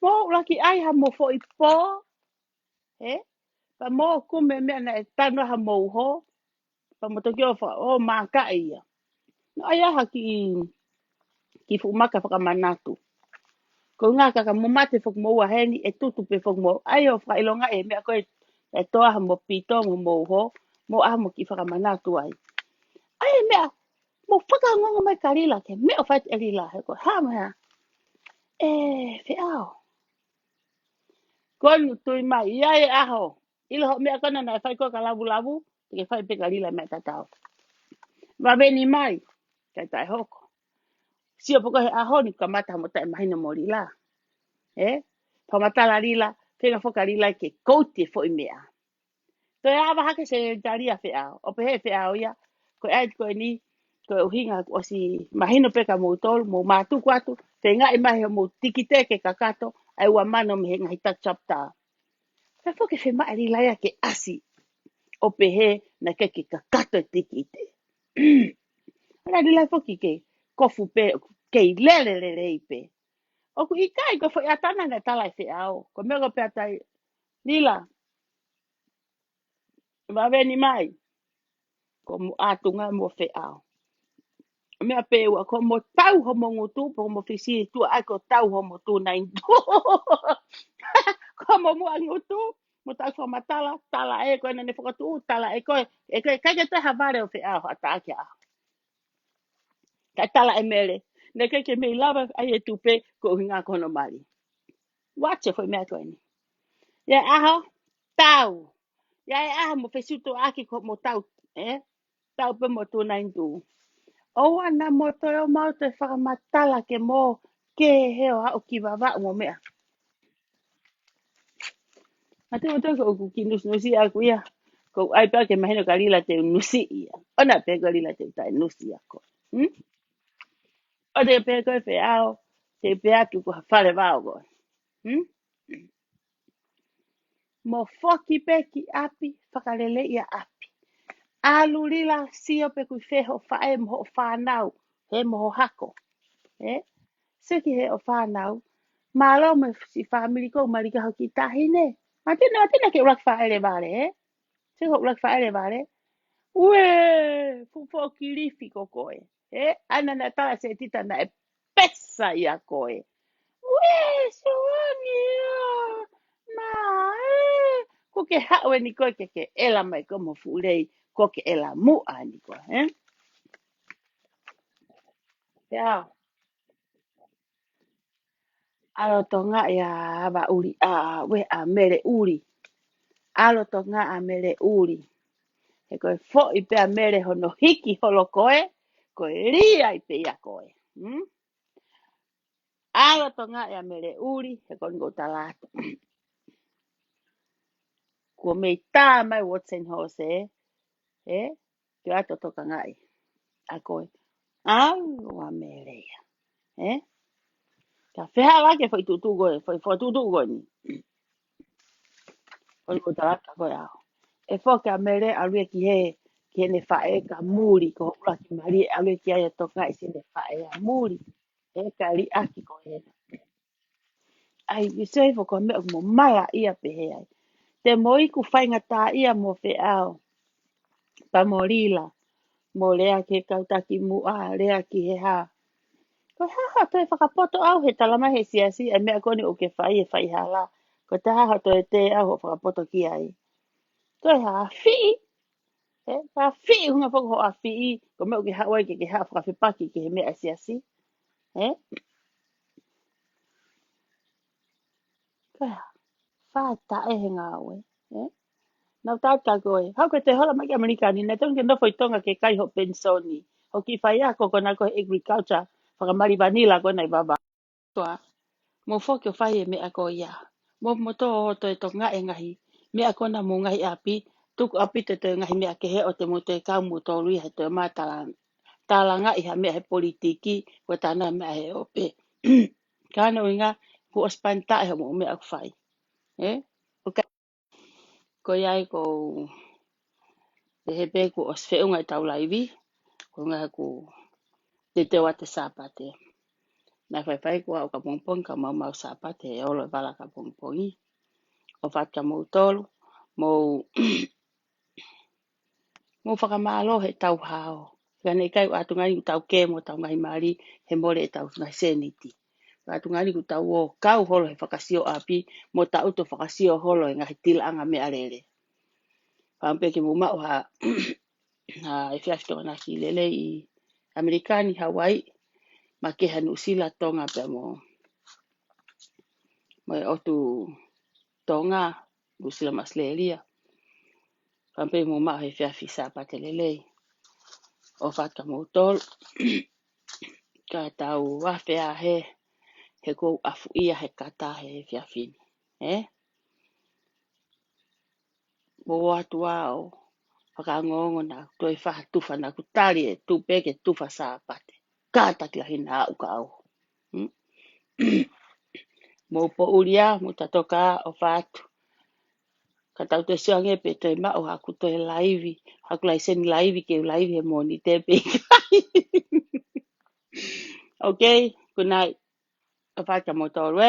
Mo laki ai ha mo fo i pō. Pa mo kume mea na e tano ha mo ho. Pa mo toki o maka ia. No ai aha ki fumaka whakamanatu. Ko ngā kaka mo mate fok mo ua heni e tutu pe fok mo. Ai o whakailonga e mea koe e toa ha mo pito mo ho. Mo aha mo ki whakamanatu ai. Ai mea mo whakaungonga mai ka rila ke mea o whait e rila. He ko ha mea. Whiao. Konu tui mai, ia e aho. Ilo ho mea kona na e whai koe ka labu labu, te ke whai peka rila mea tatao. Waweni mai, kai tai hoko. Sio poko he aho ni ka mata mo tae mahina mo rila. Pamatala rila, pena whoka rila ke kouti fo i mea. To e awa hake se jaria whiao, o pehe whiao ia, ko e ait koe ni, ko uhinga o si mahino peka mo tolu, mo mātu kwatu, te ngai mahi mo tikite ke kakato, ai ua mano me he ngahi tatchapta. Ka whoke whi maari laia ke asi o pehe na ke kakato e tikite. Ana di lai whoki ke kofu pe, ke i lere pe. O ku i kai ko whi atana na talai whi au. Ko mea ko pe atai, lila, waweni mai, ko mo atunga mo whi au. Mea pe ua, ko mo tau homo ngutu, po mo whisi tu ai ko tau homo tu nain tu. Ko mo mua ngutu, mo tau whamatala, tala e koe nane whakatu, tala e koe kai ke te havare o whi au, ata ake au. Kai tala e mere, ne kai ke mei lava ai e tupe, ko uhinga kono mari. Wache foi mea koe ni. Ia aho, tau. Ia aho mo whesuto aki ko mo tau, tau pe mo tu nain tu. O ana mo toi o mau te whakamatala ke mo ke heo hao ki wawa mo mea. Ate o toi ko ki nusi aku ia. Ko ai pia ke mahino ka lila te nusi ia. Ona pe ka lila te tai nusi ako. O te pe koe pe ao, te pe atu ko hawhare wao koe. Mo foki pe ki api, whakarele ia api. Alu lila sio pe kui wheho whae mo whanau, he mo hako. Seki he o whanau, malo me si family ko marika hoki tahine. Atina ke urak whaere vare, Se ho urak whaere vare. Ue, fupo ki rifi ko koe. Ana na tala se tita na e pesa ia koe. Ue, suania, ma ko ke hawe ni koe ke ela mai ko mo fulei, ko ke ela mua ni koe. Ya, alo tonga ya ba uri we a mere uri. Alo tonga a mere uri. He koe fo i pea mere hono hiki holo koe, koe ria i pea koe. Alo tonga e a mere uri, he koe ngo talato. Kua mei tā mai Watson Hose, ke ato toka ngai. A koe, wa melea. Ka whea lake whai tutu goe, whai tutu goe ni. Koi ko taraka koe ao. E whoke a mere a rue ki he ne whae ka muri ko ura ki mari a rue ki aia toka ngai si ne whae a muri. Ka ri aki ko hena. Ai, i sei whako mea mo mai a ia pehe ai. Te moi ku whainga tā ia mo whe ao. Pa mo rila. Mo rea ke kautaki mu a rea ki he ha. Ko haha toi whakapoto au he talama he siasi e mea kone o ke whai e whai hala. Ko te haha toi te au ho whakapoto ki ai. Toi ha whi. Ha whi hunga whako ho a whi. Ko mea o ke hawai ke ha whakawhipaki ke he mea siasi. Ko ha. Whata e he ngā oe. Nau tāta koe. Hau ko te hola mai ki Amerika ni. Nei tonga ke nofo i tonga ke kai ho pensoni. O ki whai a koko na koe agriculture. Whakamari vanila koe nei baba. Toa. Mo whoki o whai e mea koe ia. Mo tō o to e to ngā e ngahi. Mea kona mo ngahi api. Tuku api te te ngahi mea ke he o te mo te kau mo tō rui he te mā tala ngā iha mea he politiki. Ko tāna mea he ope. Kāna o ngā ku o spanta e mo mea ku whai. Okay. Ko iai ko te hepe ku o swheunga i tau laivi. Ko ngā ku te wate sāpate. Nā whai kua o ka pongpong ka mau sāpate e olo wala ka pongpongi. O whata mou tolu, mou whakamalo he tau hao. Kane kai o atu ngani ku tau kemo tau ngahi mari he more e tau ngahi seniti. Atu ngani ku tau o kau holo he whakasio api mo tau to whakasio holo e ngahi tilaanga me arere. Whampe ke mou mao ha e whiafto na ki lele i Amerikani Hawaii ma ke hanu sila tonga pe mo e otu tonga usila maslelia. Whampe mou mao he whiafi sāpate lelei. O whaka mou tolu. Ka tau wawhea he kou afu ia he kata he whiawhini. Mo atu au, whakangongo na toi whaha tuwha na kutari e tupeke tuwha sāpate. Kātaki la hina au ka au. Mo po uria, mo tatoka o whātu. Ka tau te siange pe toi mao haku toi laivi. Haku lai seni laivi ke laivi he moni te pekai. Okay, good night. O whaka mo tōru